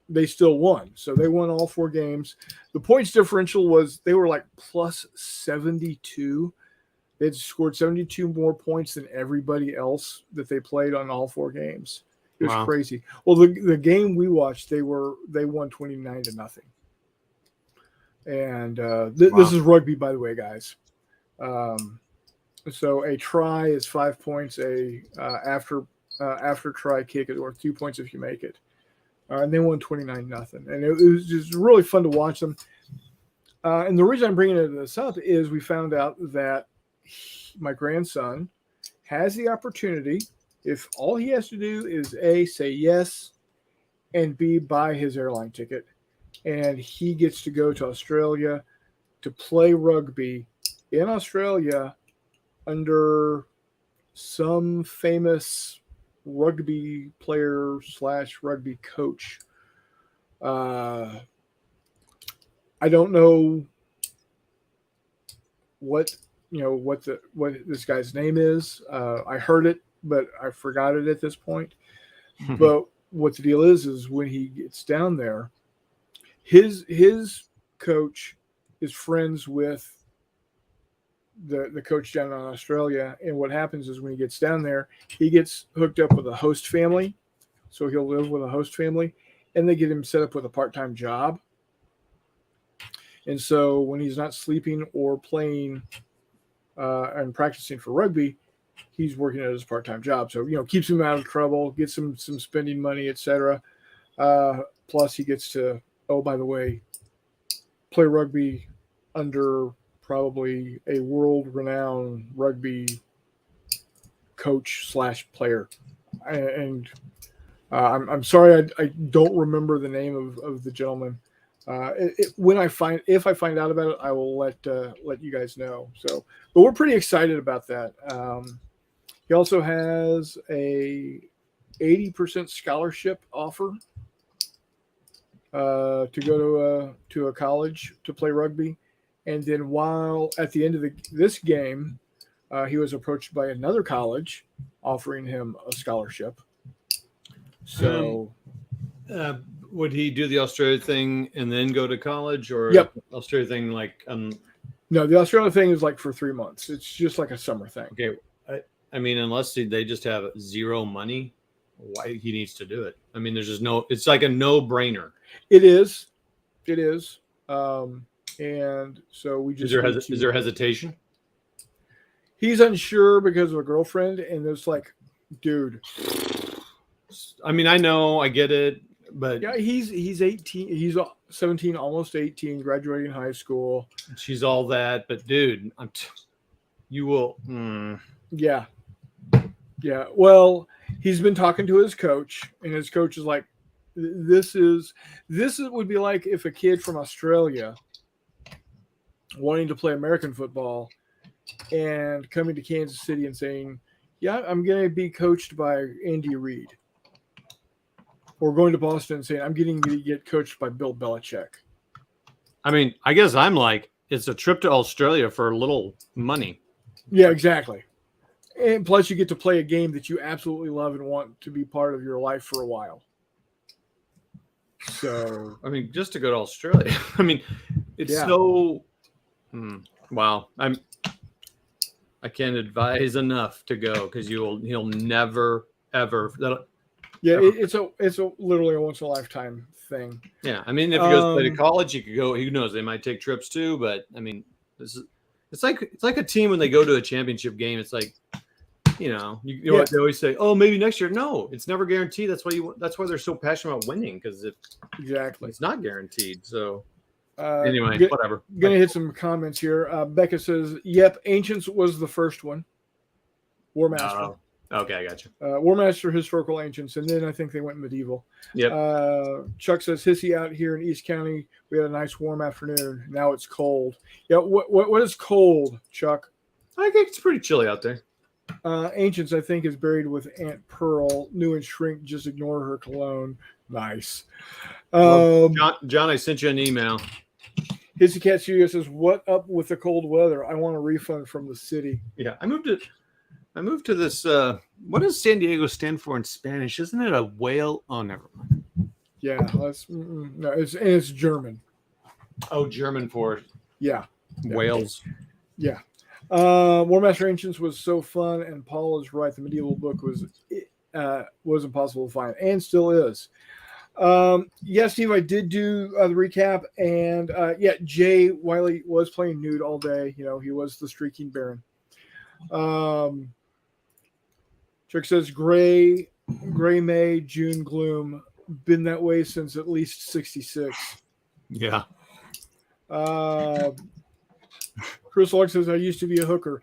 they still won. So they won all 4 games. The points differential was, they were like plus 72. They'd scored 72 more points than everybody else that they played on all 4 games. It was crazy. Well, the game we watched, they won 29-0. And this is rugby, by the way, guys. So a try is 5 points. After try kick is worth 2 points if you make it. And they won 29-0. And it was just really fun to watch them. And the reason I'm bringing this up is we found out that my grandson has the opportunity, if all he has to do is A, say yes, and B, buy his airline ticket, and he gets to go to Australia to play rugby in Australia under some famous rugby player / rugby coach. I don't know what this guy's name is. I heard it, but I forgot it at this point. But what the deal is when he gets down there, his coach is friends with the coach down in Australia. And what happens is when he gets down there, he gets hooked up with a host family so he'll live with a host family, and they get him set up with a part-time job. And so when he's not sleeping or playing and practicing for rugby, he's working at his part-time job. So keeps him out of trouble, gets him some spending money, etc. Plus, he gets to, oh, by the way, play rugby under probably a world-renowned rugby coach / player. And I'm sorry, I don't remember the name of the gentleman. If I find out about it, I will let you guys know. So, but we're pretty excited about that. He also has a 80% scholarship offer to go to a college to play rugby, and then while at the end of this game, he was approached by another college offering him a scholarship. So, would he do the Australia thing and then go to college, or Yep. Australia thing like? No, the Australia thing is like for 3 months. It's just like a summer thing. Okay, I mean, unless they just have zero money, why he needs to do it? I mean, there's just no. It's like a no-brainer. It is. And so we just. Is there hesitation? He's unsure because of a girlfriend, and it's like, dude. I mean, I know, I get it, but yeah, he's 18. He's 17, almost 18, graduating high school. She's all that, but dude, you will. Yeah. Well, he's been talking to his coach, and his coach is like, "This would be like if a kid from Australia wanting to play American football and coming to Kansas City and saying, yeah, I'm going to be coached by Andy Reid. Or going to Boston and saying, I'm getting to get coached by Bill Belichick. I mean, I guess I'm like, it's a trip to Australia for a little money. Yeah, exactly. And plus you get to play a game that you absolutely love and want to be part of your life for a while. So, I mean, just to go to Australia, I mean, it's so, wow. I can't advise enough to go because he'll never, ever. Yeah, it's a literally a once in a lifetime thing. Yeah, I mean, if he goes to play to college, he could go. Who knows? They might take trips too. But I mean, it's like a team when they go to a championship game. It's like, you know what they always say. Oh, maybe next year. No, it's never guaranteed. That's why they're so passionate about winning, because it's not guaranteed. So anyway, whatever. Gonna hit some comments here. Becca says, "Yep, Ancients was the first one. War Master." Okay, I got you. War Master, Historical Ancients, and then I think they went medieval. Yep. Chuck says, "Hissy out here in East County. We had a nice warm afternoon. Now it's cold." Yeah, what is cold, Chuck? I think it's pretty chilly out there. Ancients, I think, is buried with Aunt Pearl. New and shrink, just ignore her cologne. Nice. John, I sent you an email. Hissy Cat Studio says, "What up with the cold weather? I want a refund from the city." Yeah, I moved to this. What does San Diego stand for in Spanish? Isn't it a whale? Oh, never mind. Yeah, no, it's German. Oh, German for whales. Yeah. War Master Ancients was so fun, and Paul is right. The medieval book was impossible to find, and still is. Steve, I did do the recap, and Jay Wiley was playing nude all day. You know, he was the streaking baron. Chuck says, gray May, June gloom. Been that way since at least 66. Yeah. Chris Lux says, I used to be a hooker.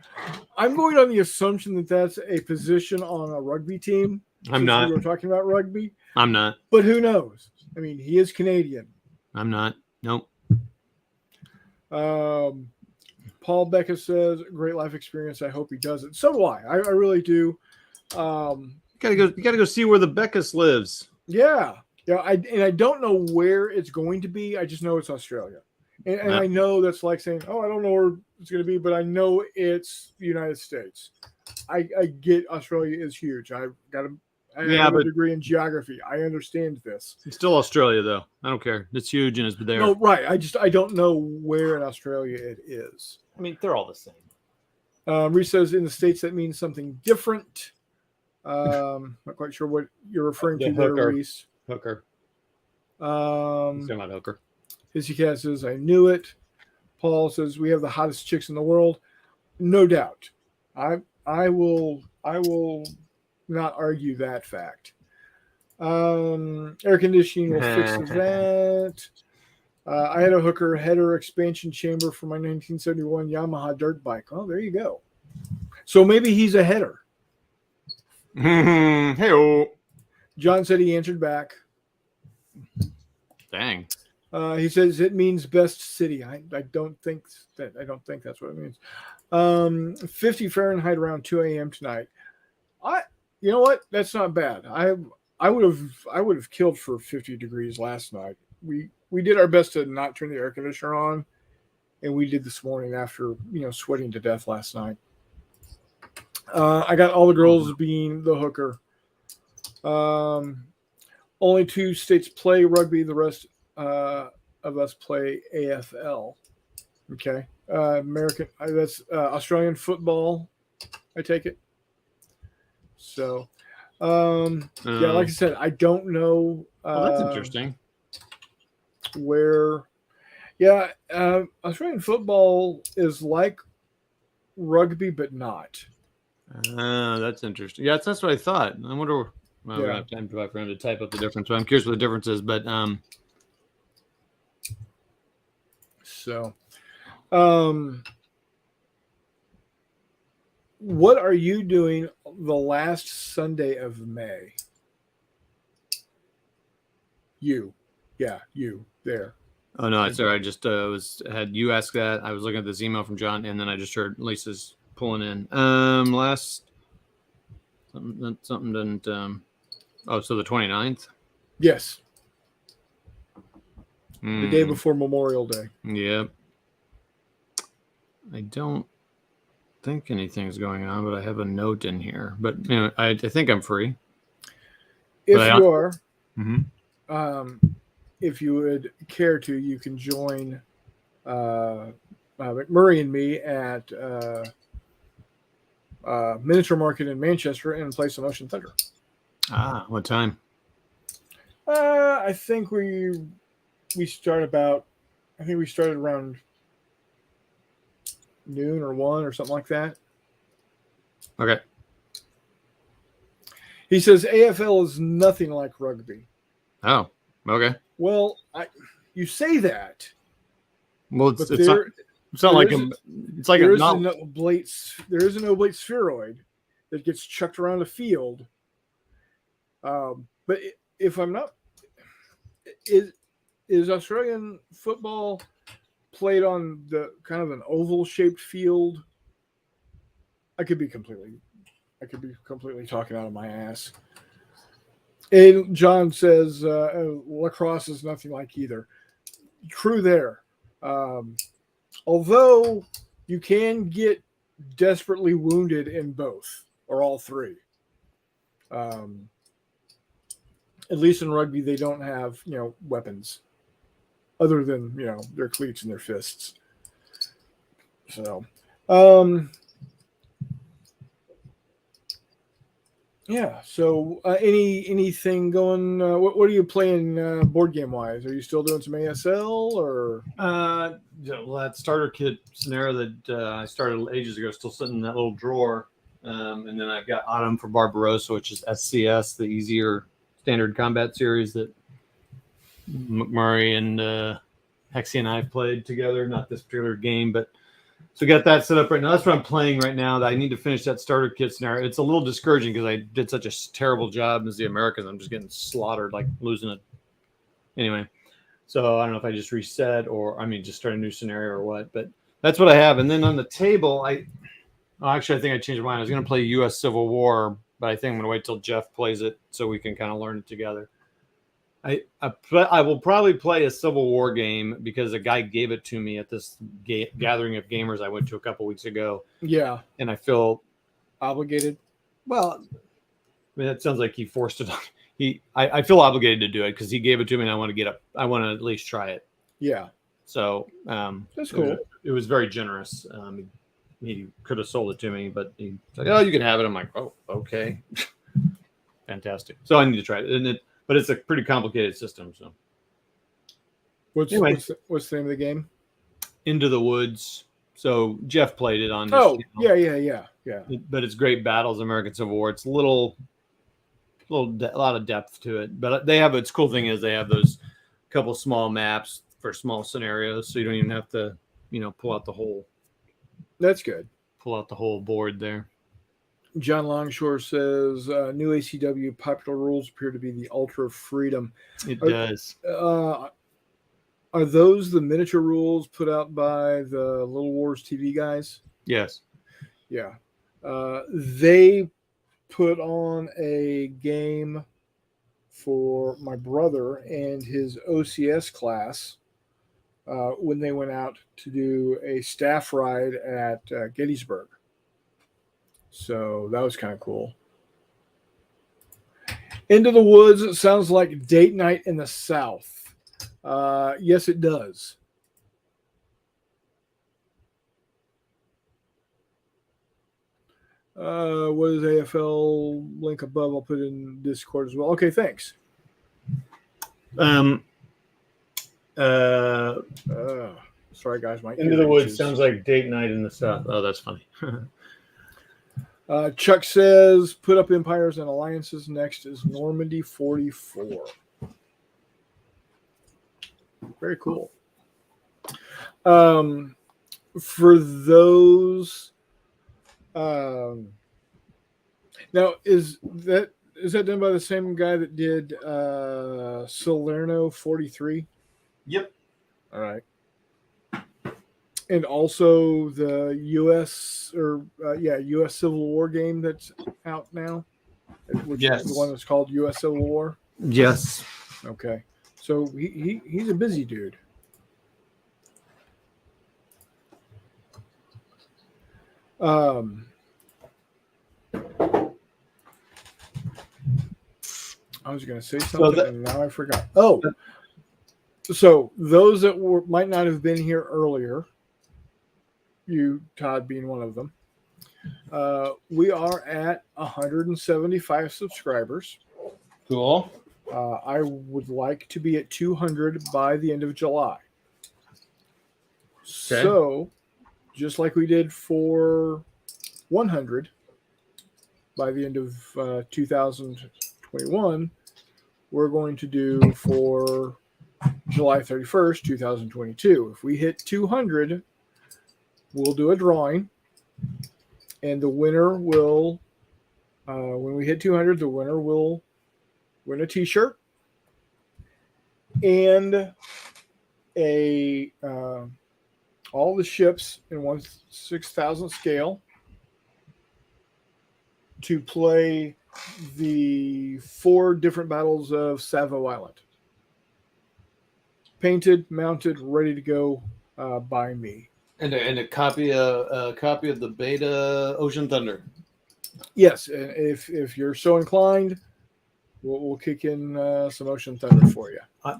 I'm going on the assumption that that's a position on a rugby team. I'm not. We were talking about rugby. I'm not. But who knows? I mean, he is Canadian. I'm not. Nope. Paul Becca says, great life experience. I hope he does it. So do I. I really do. You gotta go see where the Beckus lives. Yeah. I don't know where it's going to be. I just know it's Australia. And I know that's like saying, oh, I don't know where it's going to be, but I know it's the United States. I get Australia is huge. I have a degree in geography. I understand this. It's still Australia, though. I don't care. It's huge and it's there. No, right. I don't know where in Australia it is. I mean, they're all the same. Reese says in the States that means something different. Not quite sure what you're referring The to there, hooker. Reese. Hooker. He's Um, talking about hooker. Hissy Cat says, I knew it. Paul says, we have the hottest chicks in the world. No doubt. I will not argue that fact. Air conditioning will fix that. I had a hooker header expansion chamber for my 1971 Yamaha dirt bike. Oh, there you go. So maybe he's a header. Hey-o. John said he answered back. Dang. He says it means best city. I don't think that's what it means. 50 Fahrenheit around 2 a.m. tonight. You know what? That's not bad. I would have killed for 50 degrees last night. We did our best to not turn the air conditioner on, and we did this morning after sweating to death last night. I got all the girls being the hooker. Only 2 states play rugby. The rest of us play AFL. Okay. American. That's Australian football. I take it. So, yeah, like I said, I don't know. That's interesting. Where, yeah, Australian football is like rugby, but not. That's interesting. Yeah, that's what I thought. I wonder. Well, we don't have time for him to type up the difference, but I'm curious what the difference is. But so, what are you doing the last Sunday of May? You there. Oh no, sorry. I just had you ask that. I was looking at this email from John, and then I just heard Lisa's pulling in. Last something didn't. So the 29th. Yes. The day before Memorial Day. Yep. I don't think anything's going on, but I have a note in here. But I think I'm free. If you are, mm-hmm. If you would care to, you can join McMurray and me at Miniature Market in Manchester and play some Ocean Thunder. What time? I think we start about. I think we started around noon or 1 or something like that. Okay. He says AFL is nothing like rugby. Oh, okay. Well, you say that. Well, it's not like it's like there a is an oblate spheroid that gets chucked around the field. But if I'm not, is Australian football played on the kind of an oval shaped field? I could be completely talking out of my ass. And John says lacrosse is nothing like either. True there. Although you can get desperately wounded in both or all three. At least in rugby, they don't have, weapons other than, their cleats and their fists. So, yeah. So, anything going? What are you playing board game wise? Are you still doing some ASL or? That starter kit scenario that I started ages ago, still sitting in that little drawer, and then I've got Autumn for Barbarossa, which is SCS, the easier standard combat series that McMurray and Hexie and I have played together. Not this particular game, but. So got that set up right now. That's what I'm playing right now. That I need to finish that starter kit scenario. It's a little discouraging because I did such a terrible job as the Americans. I'm just getting slaughtered, like losing it. Anyway, so I don't know if I just reset or just start a new scenario or what. But that's what I have. And then on the table, I think I changed my mind. I was going to play U.S. Civil War, but I think I'm going to wait till Jeff plays it so we can kind of learn it together. I will probably play a Civil War game because a guy gave it to me at this gathering of gamers I went to a couple weeks ago. Yeah. And I feel obligated. Well, that sounds like he forced it on. I feel obligated to do it because he gave it to me and I want to at least try it. Yeah. So that's cool. It was very generous. He could have sold it to me, but he's like, "Oh, you can have it." I'm like, "Oh, okay." fantastic. So I need to try it. But it's a pretty complicated system. So What's anyway. what's the name of the game? Into the Woods. So Jeff played it on his Oh, channel. yeah. But it's Great Battles, American Civil War. It's a lot of depth to it. But its cool thing is they have those couple small maps for small scenarios, so you don't even have to, pull out the whole. That's good. Pull out the whole board there. John Longshore says new ACW popular rules appear to be the Ultra Freedom. It does. Are those the miniature rules put out by the Little Wars TV guys? Yes. Yeah. They put on a game for my brother and his OCS class when they went out to do a staff ride at Gettysburg. So that was kind of cool. Into the Woods, it sounds like date night in the South. Yes, it does. What is AFL link above? I'll put in Discord as well. Okay, thanks. Sorry, guys. My Into the Woods sounds like date night in the South. Oh, that's funny. Chuck says, put up empires and alliances. Next is Normandy 44. Very cool. For those, now is that done by the same guy that did Salerno 43? Yep. All right. And also the U.S. U.S. Civil War game that's out now, which is the one that's called U.S. Civil War. Yes. Okay. So he's a busy dude. I was going to say something and now I forgot. Oh, so those that might not have been here earlier, you, Todd, being one of them, we are at 175 subscribers. Cool. I would like to be at 200 by the end of July. Okay. So, just like we did for 100 by the end of 2021, we're going to do for July 31st, 2022. If we hit 200, we'll do a drawing, and the winner will, when we hit 200, the winner will win a t-shirt and all the ships in 1/6000th scale to play the 4 different battles of Savo Island. Painted, mounted, ready to go by me. And a copy of the beta Ocean Thunder. Yes, and if you're so inclined, we'll kick in some Ocean Thunder for you. I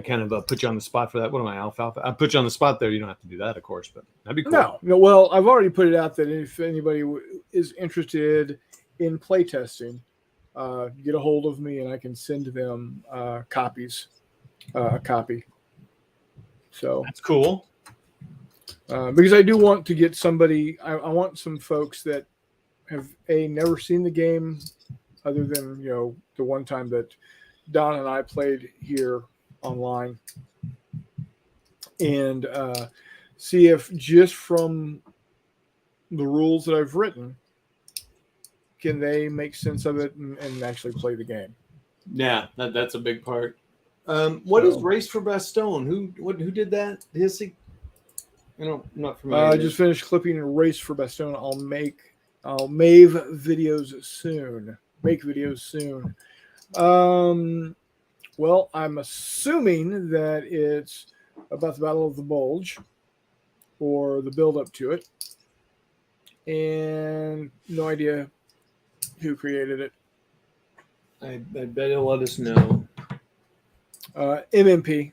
kind of put you on the spot for that. What am I, alfalfa? I put you on the spot there. You don't have to do that, of course, but that'd be cool. No. Well, I've already put it out that if anybody is interested in playtesting, get a hold of me and I can send them a copy. So that's cool. Because I do want to get somebody. I want some folks that have never seen the game, other than the one time that Don and I played here online, and see if just from the rules that I've written, can they make sense of it and actually play the game. Yeah, that's a big part. What is Race for Bastogne? Who did that? I'm not familiar. I just finished clipping a Race for Bastogne. I'll make videos soon. Well, I'm assuming that it's about the Battle of the Bulge or the build up to it, and no idea who created it. I bet he'll let us know. MMP.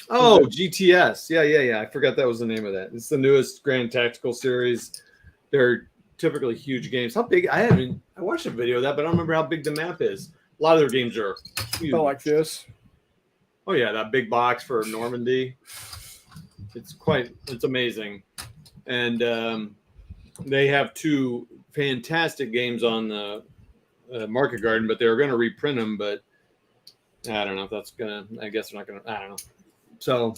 Oh, GTS. Yeah. I forgot that was the name of that. It's the newest Grand Tactical Series. They're typically huge games. How big? I watched a video of that, but I don't remember how big the map is. A lot of their games are huge. About like this. Oh yeah, that big box for Normandy. It's amazing. And they have 2 fantastic games on the Market Garden, but they're going to reprint them. But I don't know if that's going to, I guess they're not going to, I don't know. So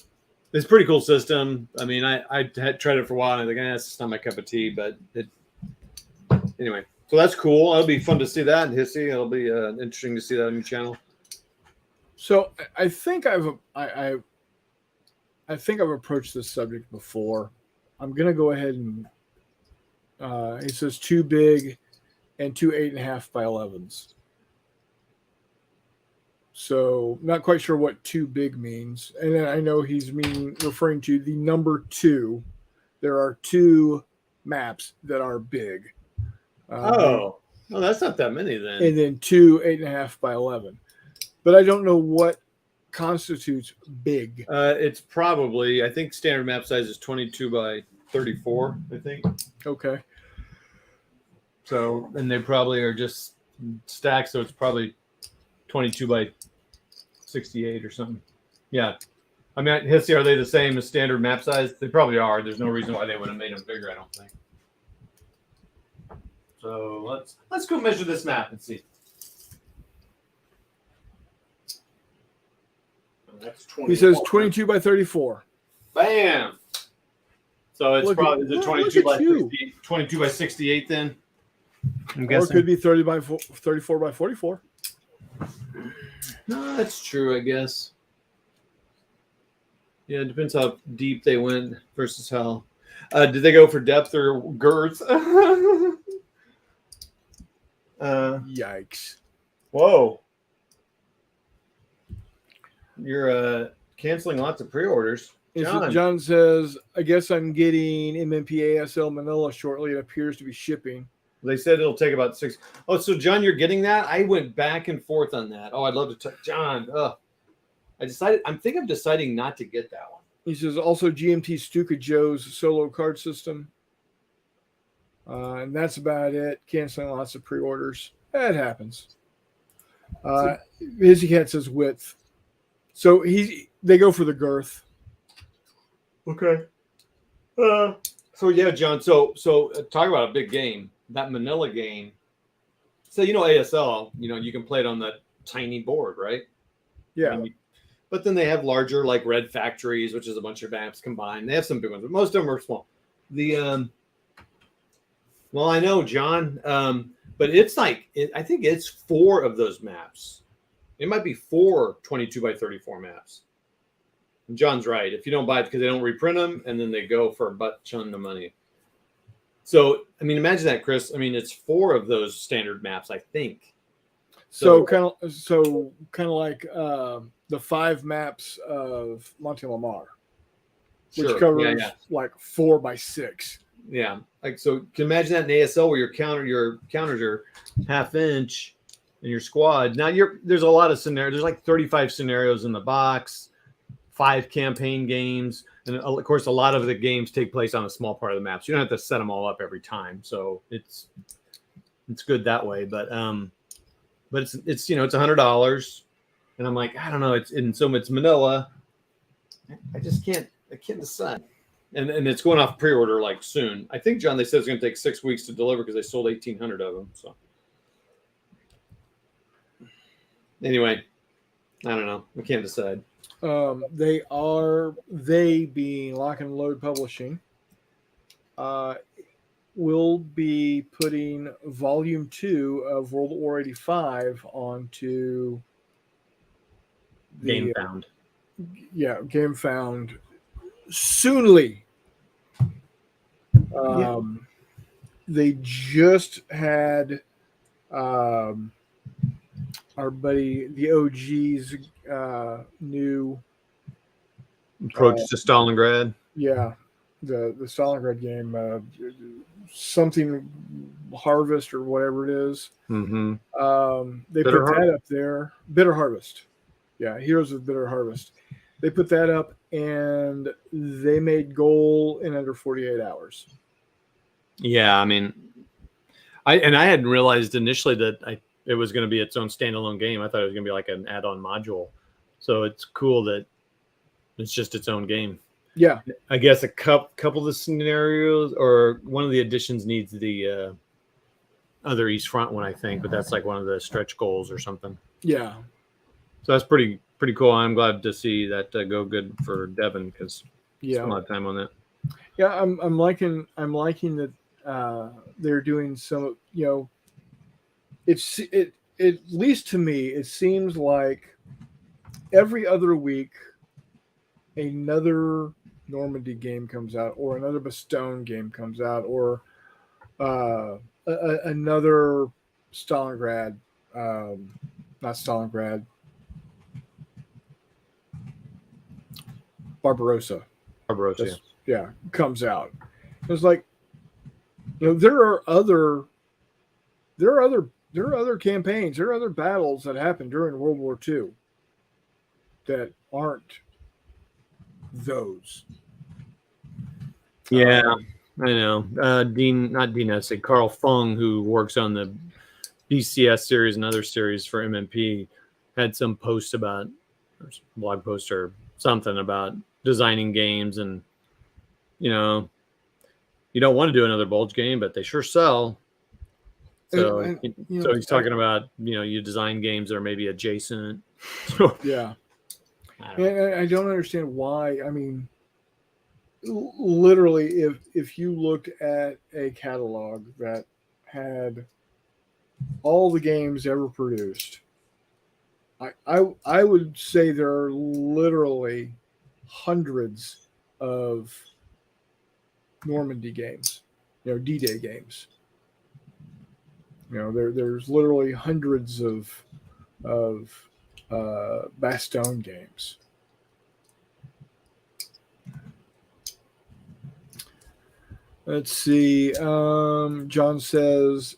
it's a pretty cool system. I mean, I had tried it for a while, and I think, it's just not my cup of tea. But anyway, so that's cool. It'll be fun to see that in Hissy. It'll be interesting to see that on your channel. So I think I've approached this subject before. I'm gonna go ahead and it says 2 big and 2 8.5 by 11s. So not quite sure what 2 big means, and then I know he's referring to the number 2. There are 2 maps that are big. That's not that many then. And then 2 8.5 by 11. But I don't know what constitutes big. It's probably, I think standard map size is 22 by 34, I think. Okay. So, and they probably are just stacked, so it's probably 22 by 68 or something. Yeah. I mean, Hissy, are they the same as standard map size? They probably are. There's no reason why they would have made them bigger, I don't think. So let's go measure this map and see. That's 20. He says 22 by 34. Bam. So it's probably the 22 by 60, 22 by 68 then. I'm guessing. Or it could be 34 by 44. No, that's true, I guess. Yeah, it depends how deep they went versus how. Did they go for depth or girth? Yikes. Whoa. You're canceling lots of pre-orders. John says, I guess I'm getting MMP ASL Manila shortly. It appears to be shipping. They said it'll take about 6. Oh, so John, you're getting that? I went back and forth on that. Oh, I'd love to John. I'm deciding not to get that one. He says also GMT Stuka Joe's solo card system. And that's about it. Canceling lots of pre-orders. That happens. Hissy Cat says width. So they go for the girth. Okay. So yeah, John. So talk about a big game. That Manila game. So ASL. You can play it on that tiny board, right? Yeah. But then they have larger, like Red Factories, which is a bunch of maps combined. They have some big ones, but most of them are small. Well, I know, John, but it's like I think it's 4 of those maps. It might be 4 22 by 34 maps. And John's right. If you don't buy it because they don't reprint them, and then they go for a butt ton of money. So, I mean, imagine that, Chris. I mean, it's 4 of those standard maps, I think. So kind of like the 5 maps of Monte Lamar, which covers like 4 by 6. Yeah, like so. Can you imagine that in ASL where your counters are half-inch in your squad. Now there's a lot of scenarios. There's like 35 scenarios in the box, 5 campaign games, and of course a lot of the games take place on a small part of the map. So you don't have to set them all up every time. So it's good that way. But it's $100, and I'm like, I don't know. It's Manila. I can't decide. And it's going off pre-order like soon. I think, John, they said it's going to take 6 weeks to deliver because they sold 1,800 of them. So anyway, I don't know. I can't decide. They being Lock and Load Publishing, will be putting Volume 2 of World War 85 onto Game Found. Yeah, Game Found soonly. They just had our buddy the OG's new Approach to Stalingrad. Yeah, the Stalingrad game, something Harvest or whatever it is. Mm-hmm. They put that up there. Bitter Harvest. Yeah, Heroes of Bitter Harvest. They put that up, and they made goal in under 48 hours. Yeah, I mean, I hadn't realized initially that it was going to be its own standalone game. I thought it was going to be like an add-on module. So it's cool that it's just its own game. Yeah. I guess a couple of the scenarios or one of the additions needs the other East Front one, I think, but that's like one of the stretch goals or something. Yeah. So that's pretty cool. I'm glad to see that go good for Devin because spent a lot of time on that. Yeah, I'm liking that they're doing some. It at least to me it seems like every other week another Normandy game comes out, or another Bastogne game comes out, or another Stalingrad, not Stalingrad, Barbarossa. Yeah, comes out. It's like, there are other campaigns, there are other battles that happened during World War II that aren't those. Yeah, I know. Not Dean Essig, Carl Fung, who works on the BCS series and other series for MMP, had some post about, or blog post or something about designing games, and you don't want to do another Bulge game, but they sure sell. So, so he's talking about you design games that are maybe adjacent. Yeah, I don't understand why. I mean, literally, if you looked at a catalog that had all the games ever produced, I would say there are literally hundreds of Normandy games, D-Day games. There's literally hundreds of Bastogne games. Let's see. John says,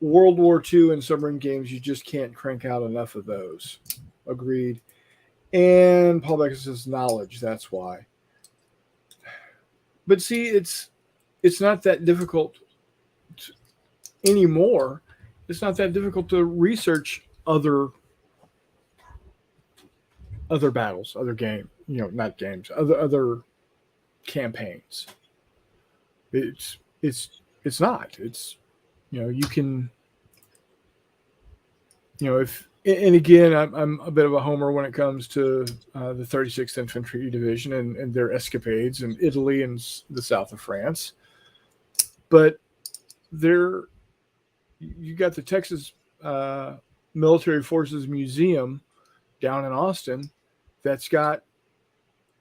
World War II and submarine games, you just can't crank out enough of those. Agreed. And Paul Becker says, knowledge, that's why. But see, it's not that difficult anymore. It's not that difficult to research other battles, other game, not games, other campaigns. It's not. It's you can if, and again, I'm a bit of a homer when it comes to the 36th Infantry Division and their escapades in Italy and the south of France. But you got the Texas Military Forces Museum down in Austin that's got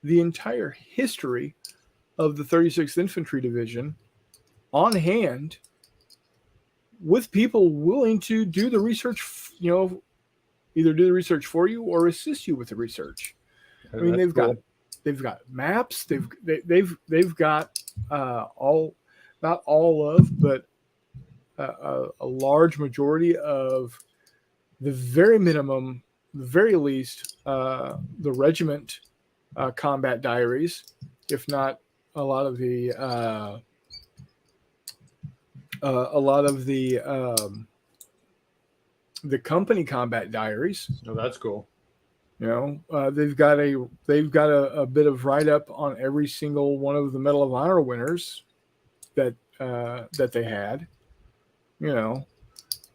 the entire history of the 36th Infantry Division on hand, with people willing to do the research, either do the research for you or assist you with the research. I mean, they've got maps. They've got all, not all of, but a large majority of the very minimum, the very least, the regiment combat diaries, if not a lot of the company combat diaries. Oh, that's cool. They've got a bit of write up on every single one of the Medal of Honor winners that they had.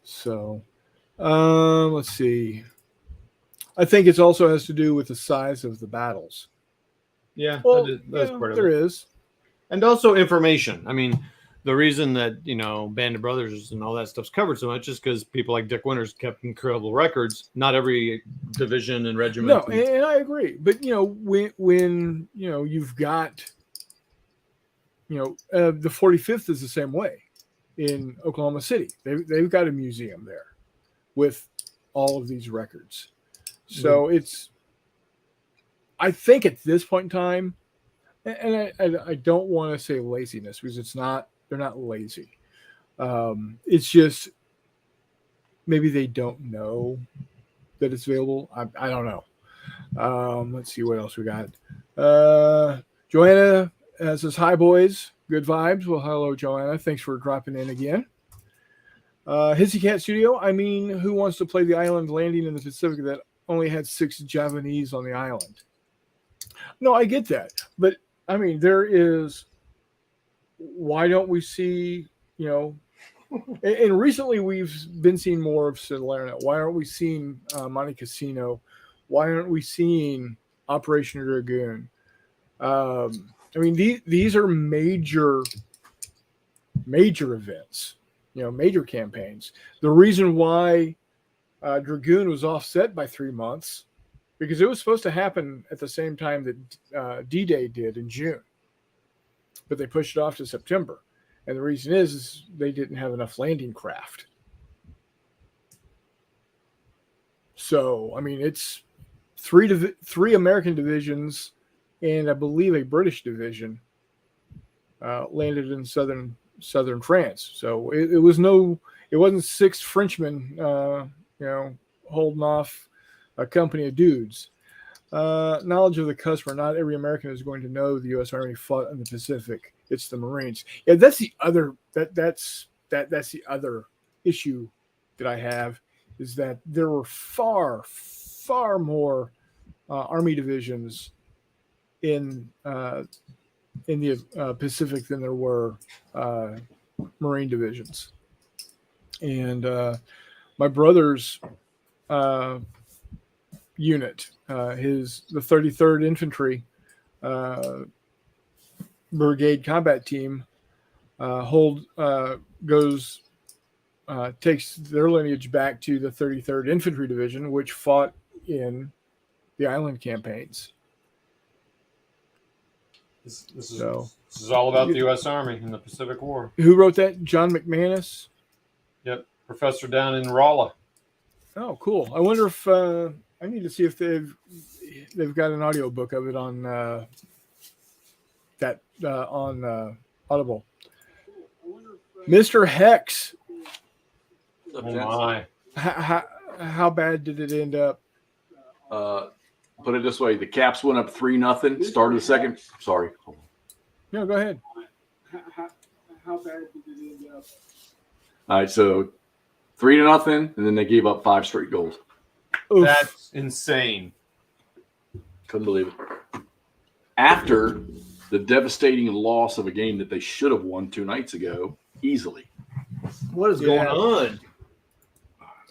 So let's see. I think it also has to do with the size of the battles. Yeah, well, that's part of it. There is, and also information. I mean, the reason that Band of Brothers and all that stuff's covered so much is because people like Dick Winters kept incredible records. Not every division and regiment. No, and I agree. But when you've got the 45th is the same way in Oklahoma City. They've got a museum there with all of these records. So it's, I think at this point in time, and I don't want to say laziness because it's not. They're not lazy. It's just maybe they don't know that it's available. I don't know. Let's see what else we got. Joanna says, hi, boys. Good vibes. Well, hello, Joanna. Thanks for dropping in again. Hissy Cat Studio. I mean, who wants to play the island landing in the Pacific that only had 6 Javanese on the island? No, I get that, but I mean, there is. Why don't we see? And recently we've been seeing more of Salerno. Why aren't we seeing Monte Cassino? Why aren't we seeing Operation Dragoon? I mean, these are major events, major campaigns. The reason why Dragoon was offset by 3 months because it was supposed to happen at the same time that D-Day did in June, but they pushed it off to September. And the reason is they didn't have enough landing craft. So, I mean, it's three American divisions and I believe a British division landed in southern France. So it wasn't 6 Frenchmen, holding off a company of dudes. Knowledge of the customer. Not every American is going to know the U.S. Army fought in the Pacific. It's the Marines. Yeah, that's the other that's the other issue that I have is that there were far more Army divisions in the Pacific than there were Marine divisions. And my brother's unit, the 33rd Infantry Brigade Combat Team, takes their lineage back to the 33rd Infantry Division, which fought in the island campaigns. This is all about the U.S. Army in the Pacific War. Who wrote that? John McManus? Yep, professor down in Rolla. Oh, cool. I wonder if I need to see if they've got an audio book of it on on Audible. Mr. Hex. Oh my! How bad did it end up? Put it this way: the Caps went up 3-0. Started the second. Sorry. No, go ahead. How bad did it end up? All right, so 3-0, and then they gave up 5 straight goals. Oof. That's insane. Couldn't believe it. After the devastating loss of a game that they should have won 2 nights ago, easily. What is going on?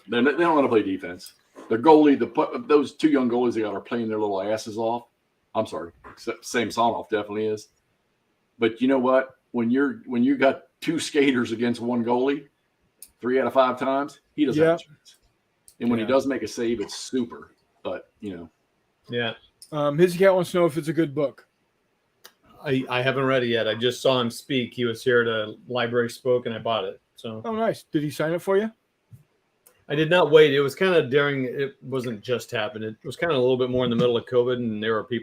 They don't want to play defense. Their goalie, those 2 young goalies they got are playing their little asses off. I'm sorry, Sam Sonoff definitely is. But you know what? When you got 2 skaters against 1 goalie, 3 out of 5 times, he doesn't have a chance. And when he does make a save, it's super. But Yeah. His cat wants to know if it's a good book. I haven't read it yet. I just saw him speak. He was here at a library spoke, and I bought it. So. Oh, nice. Did he sign it for you? I did not wait. It was kind of it wasn't just happened. It was kind of a little bit more in the middle of COVID, and there were a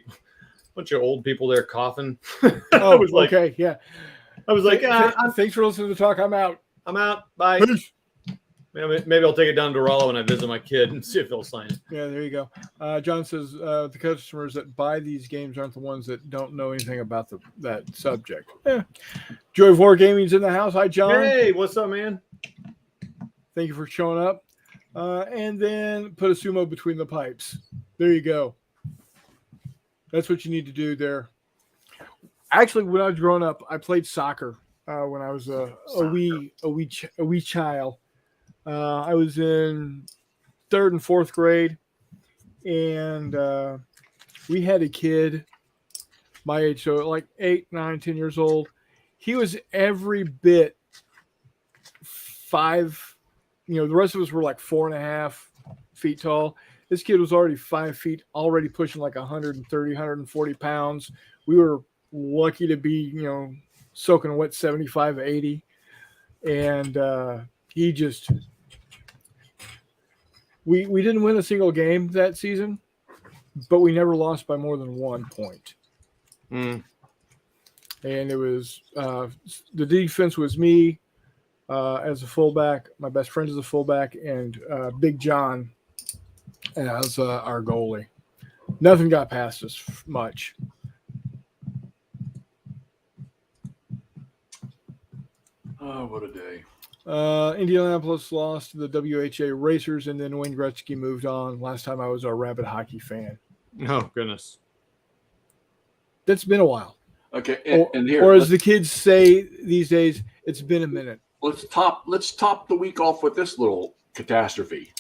bunch of old people there coughing. Oh, was like, okay, yeah. I was like, thanks for listening to the talk. I'm out. Bye. Maybe I'll take it down to Rolla when I visit my kid and see if they'll sign it. Yeah, there you go. John says the customers that buy these games aren't the ones that don't know anything about that subject. Joy of Wargaming's in the house. Hi, John. Hey, what's up, man? Thank you for showing up. And then put a sumo between the pipes. There you go. That's what you need to do there. Actually, when I was growing up, I played soccer when I was a wee child. I was in 3rd and 4th grade, and we had a kid my age, so like 8, 9, 10 years old. He was every bit 5. The rest of us were like 4.5 feet tall. This kid was already 5 feet, already pushing like 130, 140 pounds. We were lucky to be, soaking wet 75, 80. And he just, we didn't win a single game that season, but we never lost by more than 1 point. Mm. And it was, the defense was me, as a fullback, my best friend is a fullback, and Big John as our goalie. Nothing got past us much. Oh, what a day. Indianapolis lost to the WHA Racers, and then Wayne Gretzky moved on. Last time I was a rabid hockey fan. Oh goodness. That's been a while. Okay, Or, and here, or as the kids say these days, it's been a minute. let's top the week off with this little catastrophe.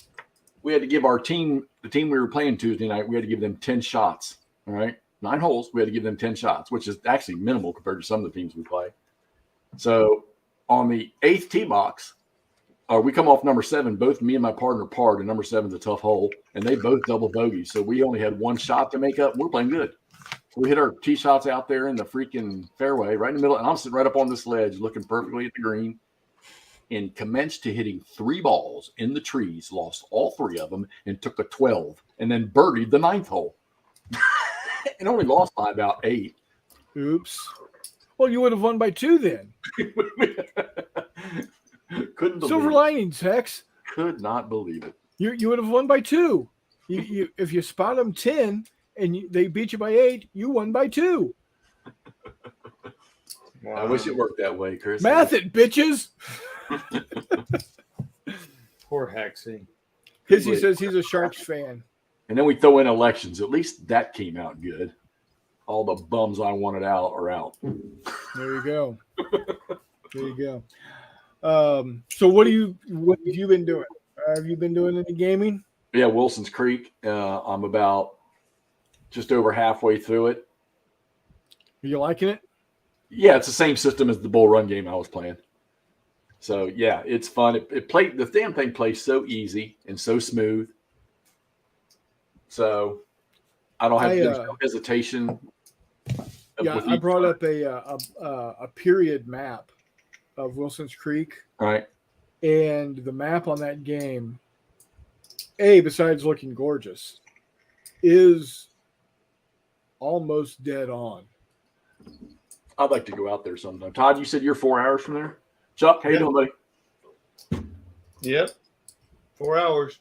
We had to give our team, the team we were playing Tuesday night, we had to give them 10 shots. All right, 9 holes. We had to give them 10 shots, which is actually minimal compared to some of the teams we play. So on the 8th tee box, we come off number 7. Both me and my partner parred, and number 7's a tough hole, and they both double bogeys. So we only had 1 shot to make up. We're playing good. So we hit our tee shots out there in the freaking fairway, right in the middle, and I'm sitting right up on this ledge, looking perfectly at the green, and commenced to hitting 3 balls in the trees. Lost all 3 of them, and took a 12, and then birdied the 9th hole, and only lost by about 8. Oops. Well, you would have won by 2 then. Couldn't believe Silver it. linings, Hex. Could not believe it. You would have won by 2. You if you spot them 10 and they beat you by 8, you won by 2. Wow. I wish it worked that way, Chris. Math it, bitches. Poor Hexy. Hissy says he's a Sharks fan. And then we throw in elections. At least that came out good. All the bums I wanted out are out. There you go. There you go. So what have you been doing? Have you been doing any gaming? Yeah, Wilson's Creek. I'm about just over halfway through it. Are you liking it? Yeah, it's the same system as the Bull Run game I was playing. So yeah, it's fun. The damn thing plays so easy and so smooth. So I don't have no hesitation. Yeah, I brought up a period map of Wilson's Creek. All right. And the map on that game, besides looking gorgeous, is almost dead on. I'd like to go out there sometime. Todd, you said you're 4 hours from there? Chuck, how you doing, buddy? Yep. 4 hours.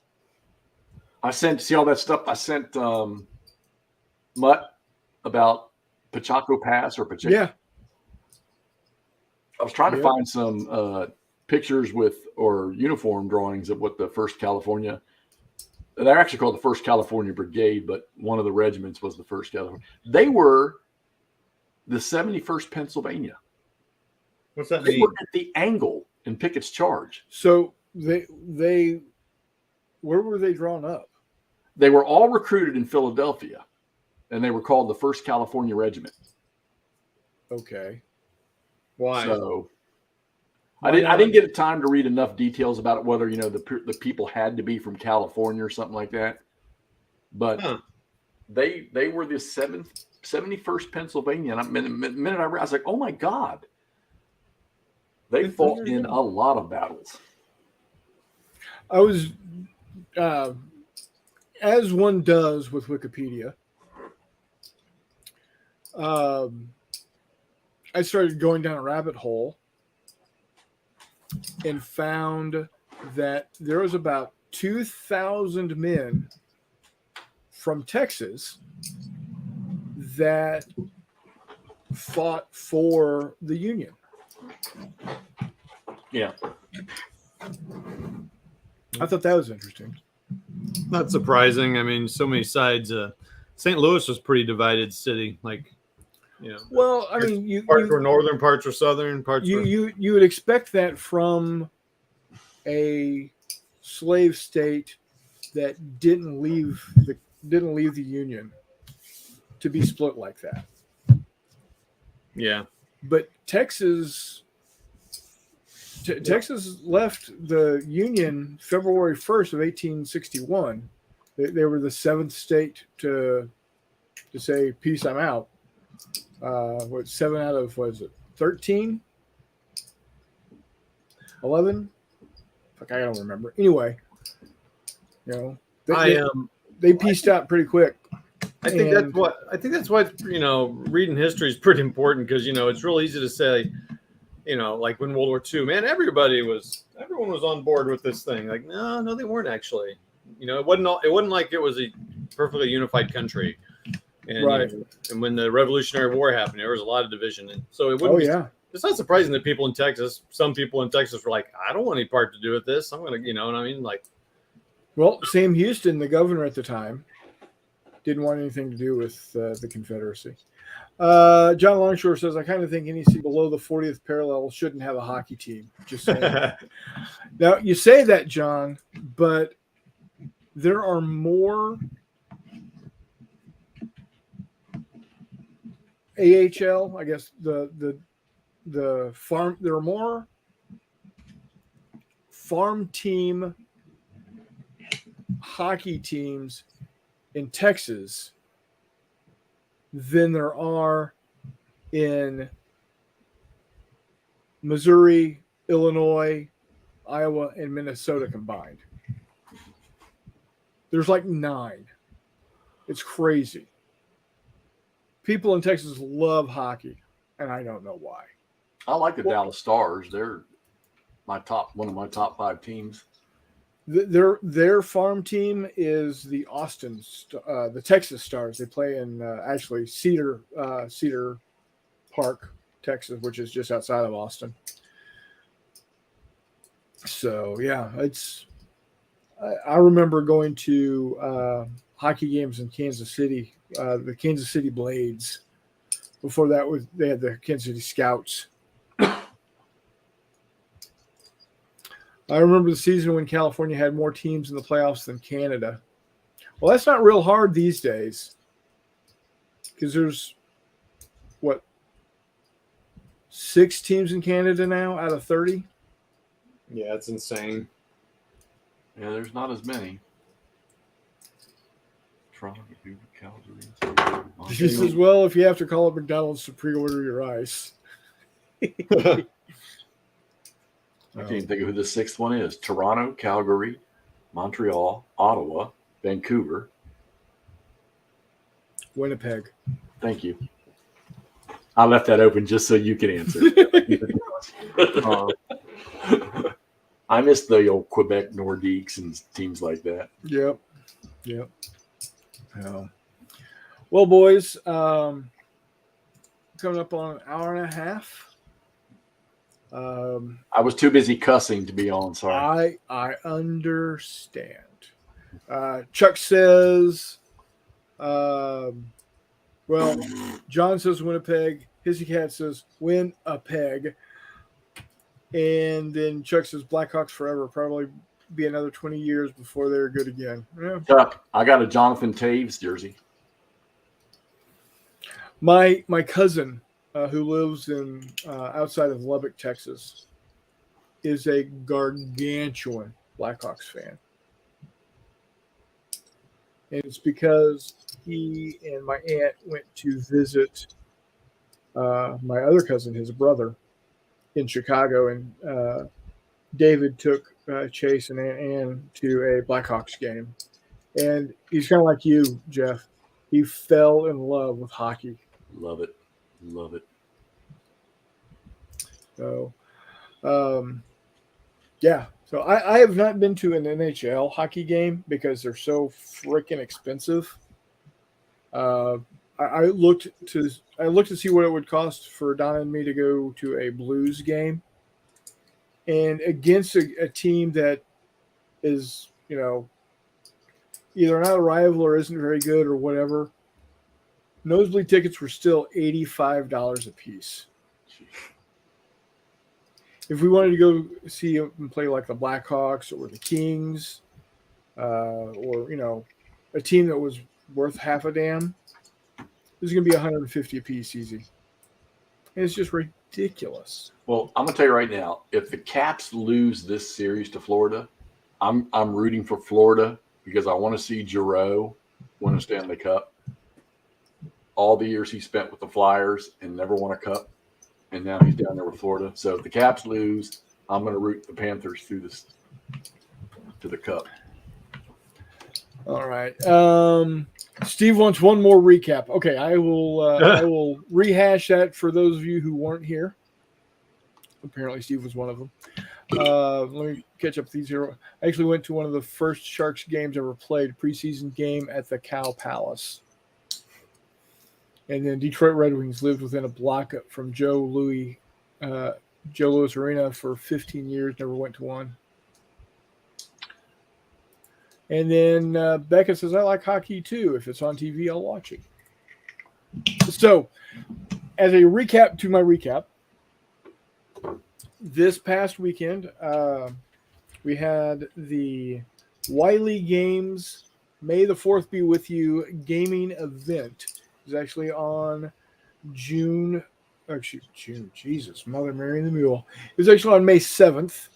See all that stuff I sent Mutt about Pachaco Pass or Pacheco? Yeah. I was trying to find some pictures or uniform drawings of what the 1st California, they're actually called the 1st California Brigade, but one of the regiments was the 1st California. They were the 71st Pennsylvania. What's that They mean? were at the angle in Pickett's Charge. So they where were they drawn up? They were all recruited in Philadelphia, and they were called the 1st California Regiment. Okay. Why? So I didn't get time to read enough details about it, whether the people had to be from California or something like that. But they were the 71st Pennsylvania, and the minute I read, I was like, oh my God, they fought in a lot of battles. I was, as one does with Wikipedia, I started going down a rabbit hole and found that there was about 2,000 men from Texas that fought for the Union. Yeah. I thought that was interesting. Not surprising. I mean, so many sides. St. Louis was a pretty divided city. Well, I mean, parts were northern, parts were southern, parts were... You would expect that from a slave state that didn't leave the Union to be split like that. Yeah. But Texas left the Union February 1st of 1861. They were the 7th state to say, peace, I'm out. 7 out of, 13? 11? Fuck, I don't remember. Anyway, they pieced out pretty quick. I think that's why reading history is pretty important, because it's real easy to say, like when World War II, man, everyone was on board with this thing. Like, no, they weren't actually. It wasn't like it was a perfectly unified country. And, right. And when the Revolutionary War happened, there was a lot of division, and so it wouldn't. it's not surprising that some people in Texas were like, I don't want any part to do with this. I'm going to, you know what I mean? Like, Well, Sam Houston, the governor at the time, didn't want anything to do with the Confederacy. John Longshore says, I kind of think any city below the 40th parallel shouldn't have a hockey team. Just saying. Now, you say that, John, but there are more AHL, I guess, the farm, there are more farm team hockey teams in Texas than there are in Missouri, Illinois, Iowa, and Minnesota combined. There's like 9. It's crazy. People in Texas love hockey, and I don't know why. I like the Dallas Stars. They're one of my top 5 teams. Their farm team is the the Texas Stars. They play in actually Cedar Park, Texas, which is just outside of Austin. So yeah, I remember going to hockey games in Kansas City, the Kansas City Blades. Before that, they had the Kansas City Scouts. I remember the season when California had more teams in the playoffs than Canada. Well, that's not real hard these days because there's, 6 teams in Canada now out of 30? yeah, it's insane. Yeah, there's not as many. Toronto, Calgary. She says, well, if you have to call up McDonald's to pre-order your ice. I can't even think of who the 6th one is. Toronto, Calgary, Montreal, Ottawa, Vancouver. Winnipeg. Thank you. I left that open just so you can answer. I miss the old Quebec Nordiques and teams like that. Yep. Yeah. Well, boys, coming up on an hour and a half. I was too busy cussing to be on. Sorry. I understand. Chuck says, well, John says Winnipeg. Hissy Cat says win a peg. And then Chuck says Blackhawks forever. Probably be another 20 years before they're good again. Yeah. Chuck, I got a Jonathan Taves jersey. My cousin, who lives in outside of Lubbock, Texas, is a gargantuan Blackhawks fan. And it's because he and my aunt went to visit my other cousin, his brother, in Chicago. And David took Chase and Aunt Ann to a Blackhawks game. And he's kind of like you, Jeff. He fell in love with hockey. Love it. Love it. So, yeah. So I have not been to an NHL hockey game because they're so freaking expensive. I looked to see what it would cost for Donna and me to go to a Blues game, and against a team that is, either not a rival or isn't very good or whatever. Nosebleed tickets were still $85 a piece. If we wanted to go see them play like the Blackhawks or the Kings, or a team that was worth half a damn, it was going to be $150 a piece easy. And it's just ridiculous. Well, I'm gonna tell you right now, if the Caps lose this series to Florida, I'm rooting for Florida because I want to see Giroux win a Stanley Cup. All the years he spent with the Flyers and never won a cup, and now he's down there with Florida. So if the Caps lose, I'm going to root the Panthers through this to the cup. All right. Steve wants one more recap. Okay, I will rehash that for those of you who weren't here. Apparently, Steve was one of them. Let me catch up these here. I actually went to one of the first Sharks games ever played, preseason game at the Cow Palace. And then Detroit Red Wings lived within a block from Joe Louis Joe Louis Arena for 15 years, never went to one. And then Becca says, I like hockey too. If it's on TV, I'll watch it. So, as a recap to my recap, this past weekend, we had the Wiley Games May the 4th Be With You gaming event. It was actually on June, Jesus, Mother Mary and the Mule. It was actually on May 7th.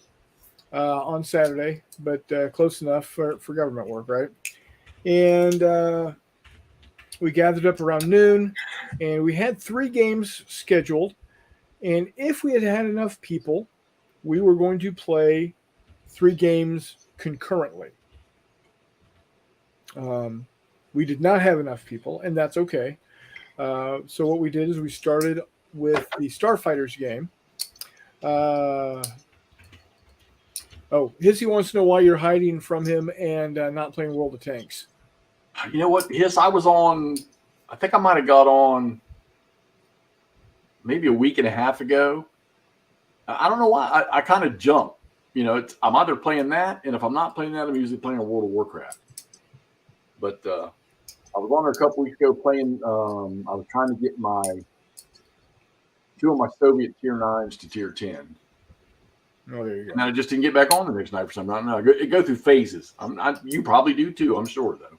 On Saturday, but close enough for government work, right? And we gathered up around noon, and we had 3 games scheduled. And if we had had enough people, we were going to play 3 games concurrently. We did not have enough people, and that's okay. So what we did is we started with the Starfighters game. Hissy wants to know why you're hiding from him and not playing World of Tanks. You know what, Hiss? I was on. I think I might have got on maybe a week and a half ago. I don't know why. I kind of jump. You know, I'm either playing that, and if I'm not playing that, I'm usually playing a World of Warcraft. But I was on there a couple weeks ago playing. I was trying to get 2 of my Soviet tier 9s to tier 10. Oh, there you go. And I just didn't get back on the next night for some reason. I don't know. It go through phases. You probably do too, I'm sure, though.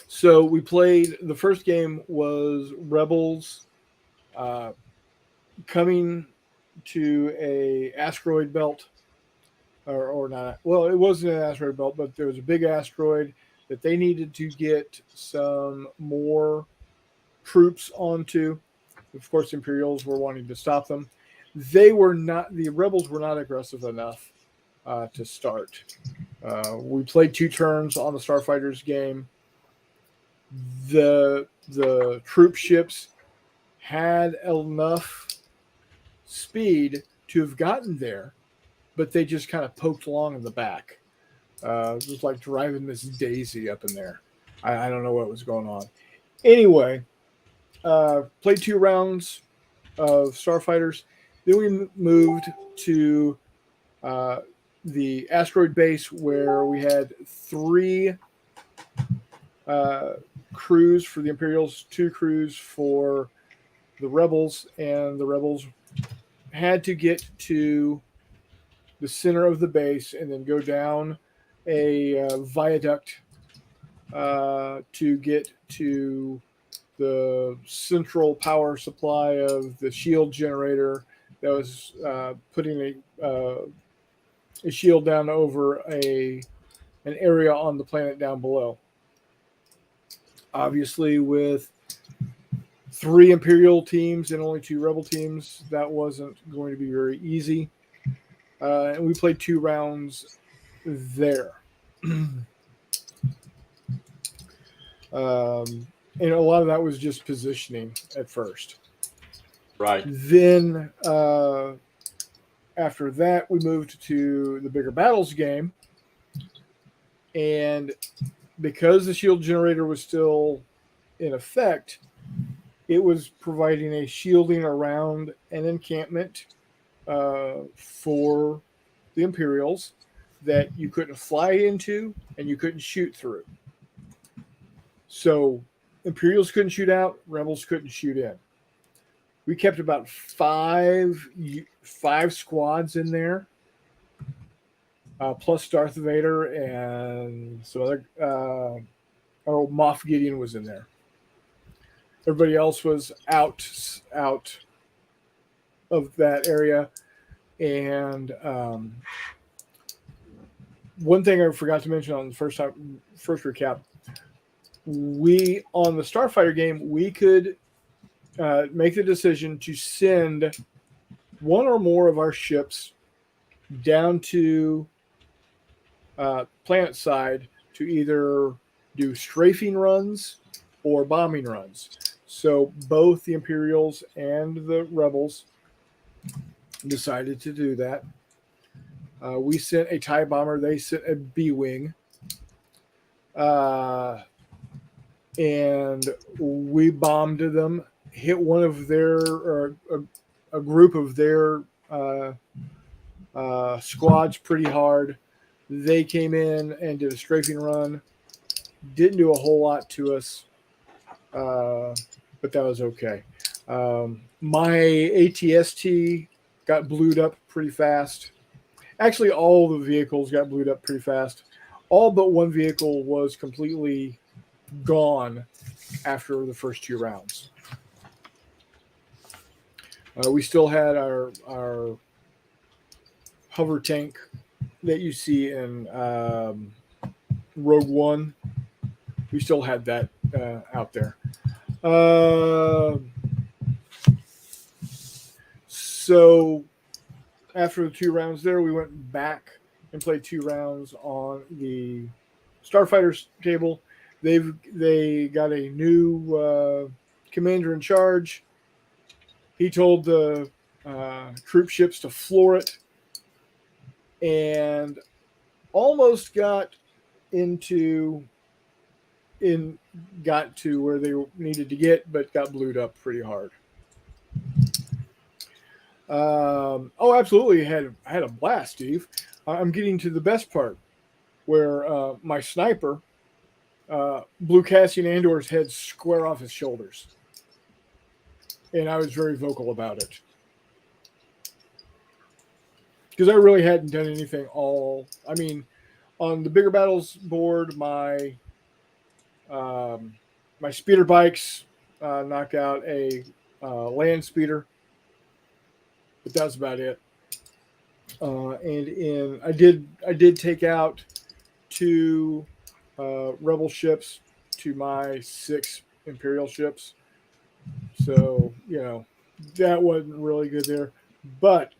So we played, the first game was Rebels coming to a asteroid belt. Or not. Well, it wasn't an asteroid belt, but there was a big asteroid that they needed to get some more troops onto. Of course, Imperials were wanting to stop them. The Rebels were not aggressive enough to start. We played 2 turns on the Starfighters game. The troop ships had enough speed to have gotten there, but they just kind of poked along in the back. It was like driving this daisy up in there. I don't know what was going on. Anyway, played 2 rounds of Starfighters. Then we moved to the asteroid base where we had 3 crews for the Imperials, 2 crews for the Rebels, and the Rebels had to get to the center of the base and then go down a viaduct to get to the central power supply of the shield generator that was putting a shield down over an area on the planet down below. Obviously, with 3 Imperial teams and only 2 Rebel teams, that wasn't going to be very easy. And we played 2 rounds there. And a lot of that was just positioning at first. Right. Then after that, we moved to the Bigger Battles game. And because the shield generator was still in effect, it was providing a shielding around an encampment for the Imperials that you couldn't fly into and you couldn't shoot through. So Imperials couldn't shoot out, Rebels couldn't shoot in. We kept about 5 squads in there, plus Darth Vader and some other. Moff Gideon was in there. Everybody else was out of that area. And one thing I forgot to mention on the first recap, we on the Starfighter game, we could make the decision to send 1 or more of our ships down to planet side to either do strafing runs or bombing runs. So both the Imperials and the Rebels decided to do that. We sent a TIE bomber. They sent a B-wing. And we bombed them hit one of their or a group of their squads pretty hard. They came in and did a strafing run. Didn't do a whole lot to us, but that was okay. My ATST got blued up pretty fast. Actually, all the vehicles got blued up pretty fast. All but one vehicle was completely gone after the first 2 rounds. We still had our hover tank that you see in Rogue One. We still had that out there. So after the 2 rounds there, we went back and played 2 rounds on the Starfighters table. They got a new commander in charge. He told the troop ships to floor it, and almost got to where they needed to get, but got blued up pretty hard. Oh, absolutely, I had a blast, Steve. I'm getting to the best part, where my sniper blew Cassian Andor's head square off his shoulders, and I was very vocal about it because I really hadn't done anything all. I mean, on the bigger battles board, my speeder bikes knocked out a land speeder, but that was about it. And I did take out 2 rebel ships to my 6 Imperial ships. So, that wasn't really good there. But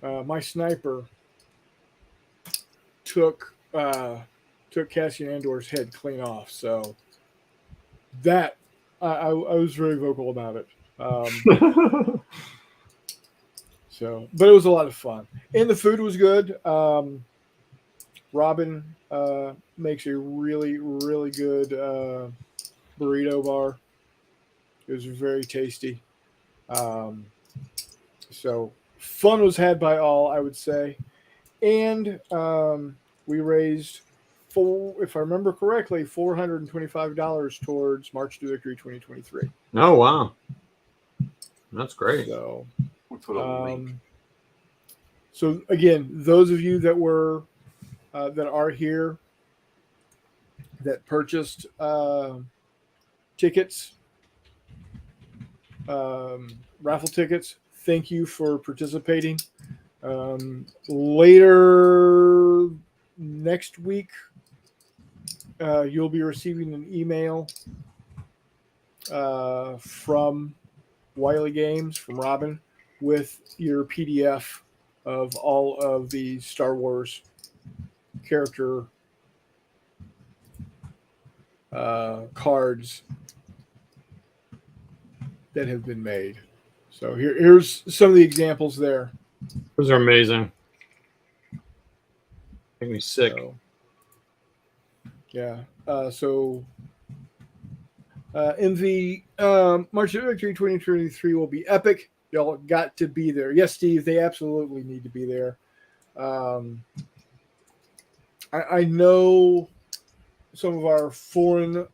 my sniper took Cassian Andor's head clean off. So that I was very vocal about it. But it was a lot of fun, and the food was good. Robin makes a really, really good burrito bar. It was very tasty. So fun was had by all, I would say, and we raised if I remember correctly, $425 towards March to Victory 2023. Oh wow, that's great. So. We'll put a link. So again, those of you that were that are here that purchased tickets, raffle tickets, thank you for participating. Later next week, you'll be receiving an email from Wiley Games, from Robin, with your PDF of all of the Star Wars character cards that have been made. So here's some of the examples there. Those are amazing. Make me sick. So, yeah. In the March of Victory 2023 will be epic. Y'all got to be there. Yes, Steve, they absolutely need to be there. I know some of our foreign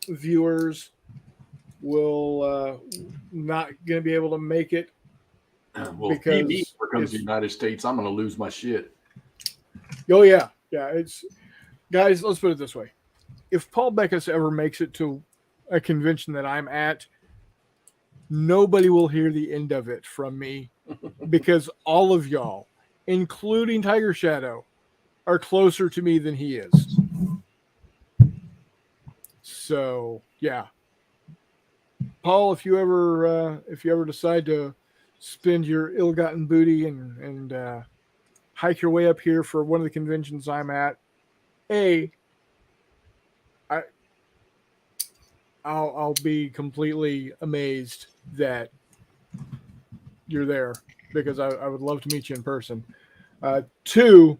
viewers will not going to be able to make it. Well, if PB comes to the United States, I'm going to lose my shit. Oh, yeah. Yeah, guys, let's put it this way. If Paul Beckus ever makes it to a convention that I'm at, nobody will hear the end of it from me because all of y'all, including Tiger Shadow, are closer to me than he is. So, yeah. Paul, if you ever decide to spend your ill-gotten booty and hike your way up here for one of the conventions I'm at, I'll be completely amazed that you're there because I would love to meet you in person. 2,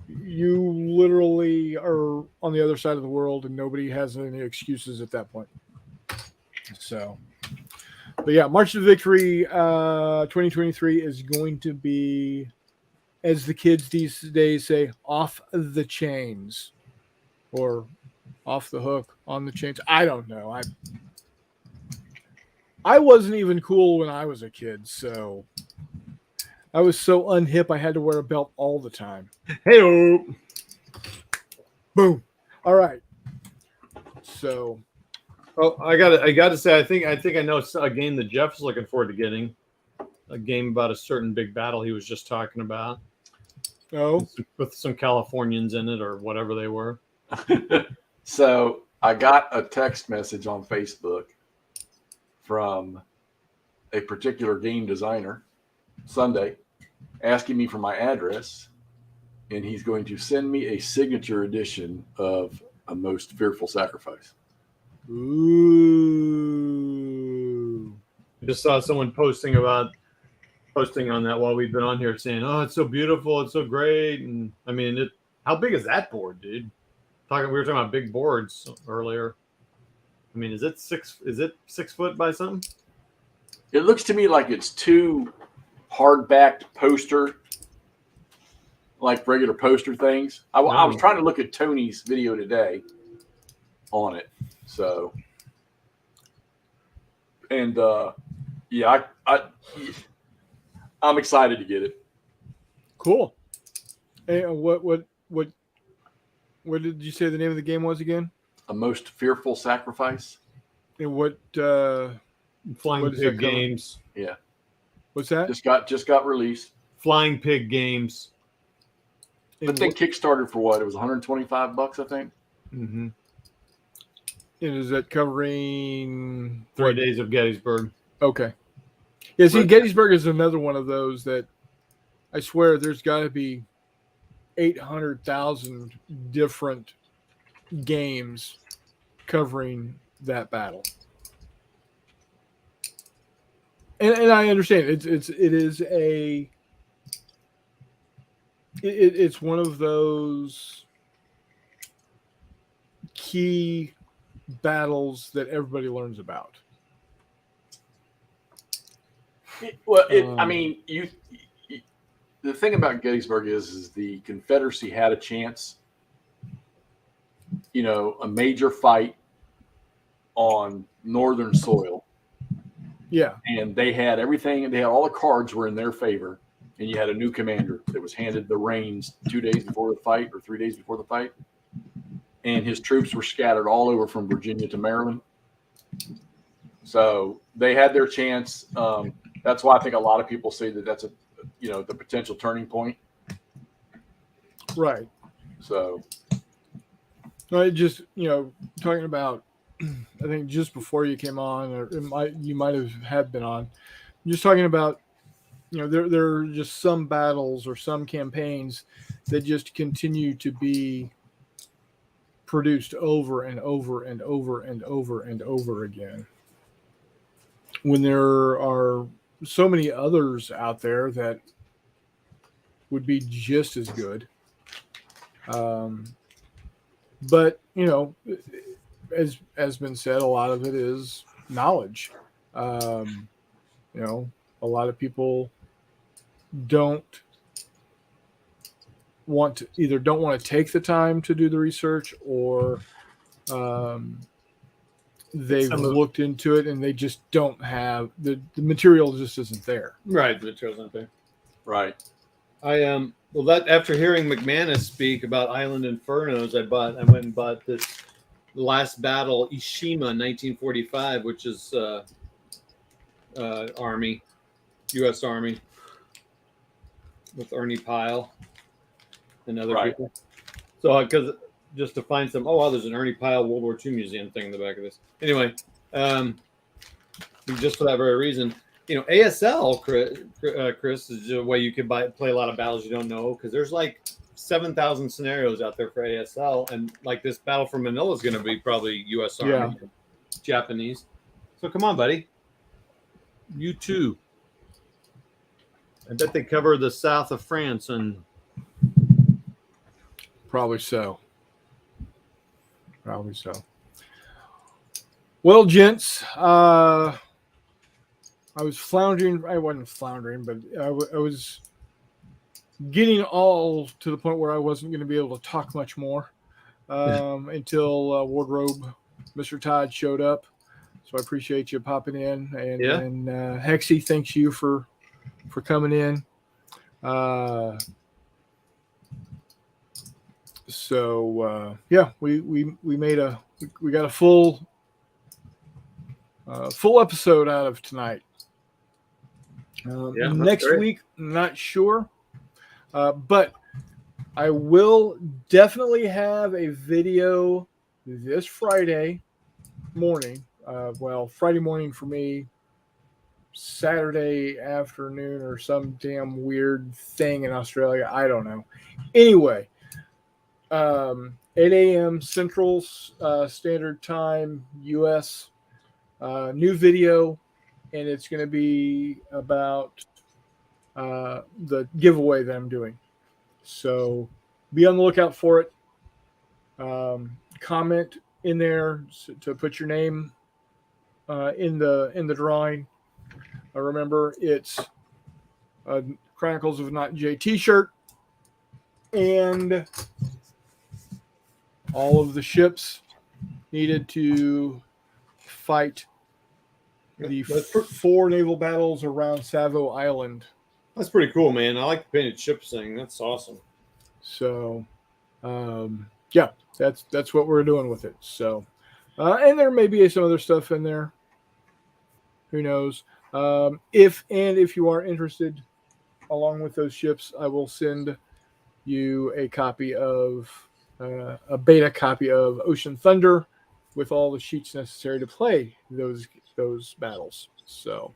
you literally are on the other side of the world and nobody has any excuses at that point. So, but yeah, March to Victory 2023 is going to be, as the kids these days say, off the chains, or off the hook, on the chains. I don't know. I wasn't even cool when I was a kid, so I was so unhip I had to wear a belt all the time. Hey, Boom. All right. So, oh, I got to say, I think I know a game that Jeff's looking forward to getting. A game about a certain big battle he was just talking about. oh, With some Californians in it or whatever they were. So I got a text message on Facebook from a particular game designer Sunday asking me for my address, and he's going to send me a signature edition of A Most Fearful Sacrifice. ooh. I just saw someone posting on that while we've been on here saying, "Oh, it's so beautiful, it's so great." And I mean, how big is that board, dude? We were talking about big boards earlier. I mean, is it 6 foot by something? It looks to me like it's two hard-backed poster, like regular poster things. I was trying to look at Tony's video today on it. So, and yeah, I'm excited to get it. Cool. Hey, what did you say the name of the game was again? A Most Fearful Sacrifice. And what Flying what does that Pig cover? Games. Yeah, What's that? just got released. Flying Pig Games. The thing kickstarted for what? It was $125, I think. Mm-hmm. And is that covering 3 days of Gettysburg. Okay. Yeah, see, Gettysburg is another one of those that I swear there's got to be 800,000 different games covering that battle. And I understand it's one of those key battles that everybody learns about. I mean, the thing about Gettysburg is the Confederacy had a chance, a major fight on Northern soil. Yeah. And they had everything. They had all the cards were in their favor. And you had a new commander that was handed the reins 2 days before the fight or 3 days before the fight. And his troops were scattered all over from Virginia to Maryland. So they had their chance. That's why I think a lot of people say that that's the potential turning point. Right. So. I just, talking about, I think just before you came on, or you might have been on, just talking about, there are just some battles or some campaigns that just continue to be produced over and over and over and over and over again. When there are so many others out there that would be just as good. But, as been said, a lot of it is knowledge. A lot of people don't want to take the time to do the research, or they've looked into it and they just don't have the material just isn't there. Right, the material's not there. Right. After hearing McManus speak about Island Infernos, I went and bought this Last Battle Ishima 1945, which is Army, U.S. Army, with Ernie Pyle and other people. So, because just to find some, there's an Ernie Pyle World War II museum thing in the back of this. Anyway, just for that very reason. ASL, Chris, is a way you could play a lot of battles you don't know, because there's like 7,000 scenarios out there for ASL, and like this Battle for Manila is going to be probably U.S. Army, Japanese. So come on, buddy. You too. I bet they cover the south of France and. Probably so. Well, gents, I was floundering. I wasn't floundering, but I was getting all to the point where I wasn't going to be able to talk much more until Wardrobe Mr. Todd showed up. So I appreciate you popping in, and Yeah. then Hexy, thanks you for coming in. Yeah, we got a full episode out of tonight. Yeah, that's next great. week, not sure, but I will definitely have a video this Friday morning. Friday morning for me, Saturday afternoon, or some damn weird thing in Australia. I don't know. Anyway, 8 a.m. Central Standard Time, U.S. New video, and it's going to be about the giveaway that I'm doing. So be on the lookout for it. Comment in there to put your name in the drawing. Remember, it's a Chronicles of Not J T-shirt, and all of the ships needed to fight the 4 naval battles around Savo Island. That's pretty cool, man. I like the painted ships thing. That's awesome. So, yeah, that's what we're doing with it. So, and there may be some other stuff in there. Who knows? If you are interested, along with those ships, I will send you a copy of a beta copy of Ocean Thunder with all the sheets necessary to play those battles. So,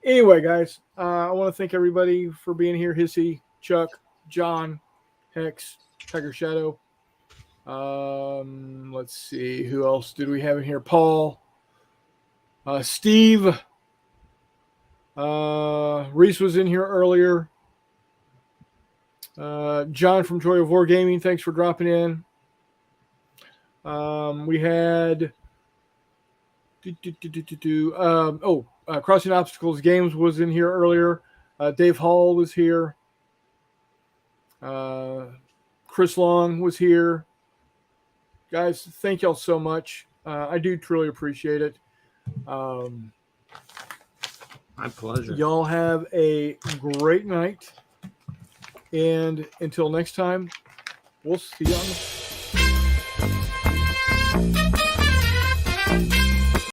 anyway, guys, I want to thank everybody for being here. Hissy, Chuck, John, Hex, Tiger Shadow. Let's see, who else did we have in here? Paul, Steve, Reese was in here earlier. John from Joy of Wargaming, thanks for dropping in. We had Crossing Obstacles Games was in here earlier. Dave Hall was here. Chris Long was here. Guys, thank y'all so much. I do truly appreciate it. My pleasure. Y'all have a great night. And until next time, we'll see you on the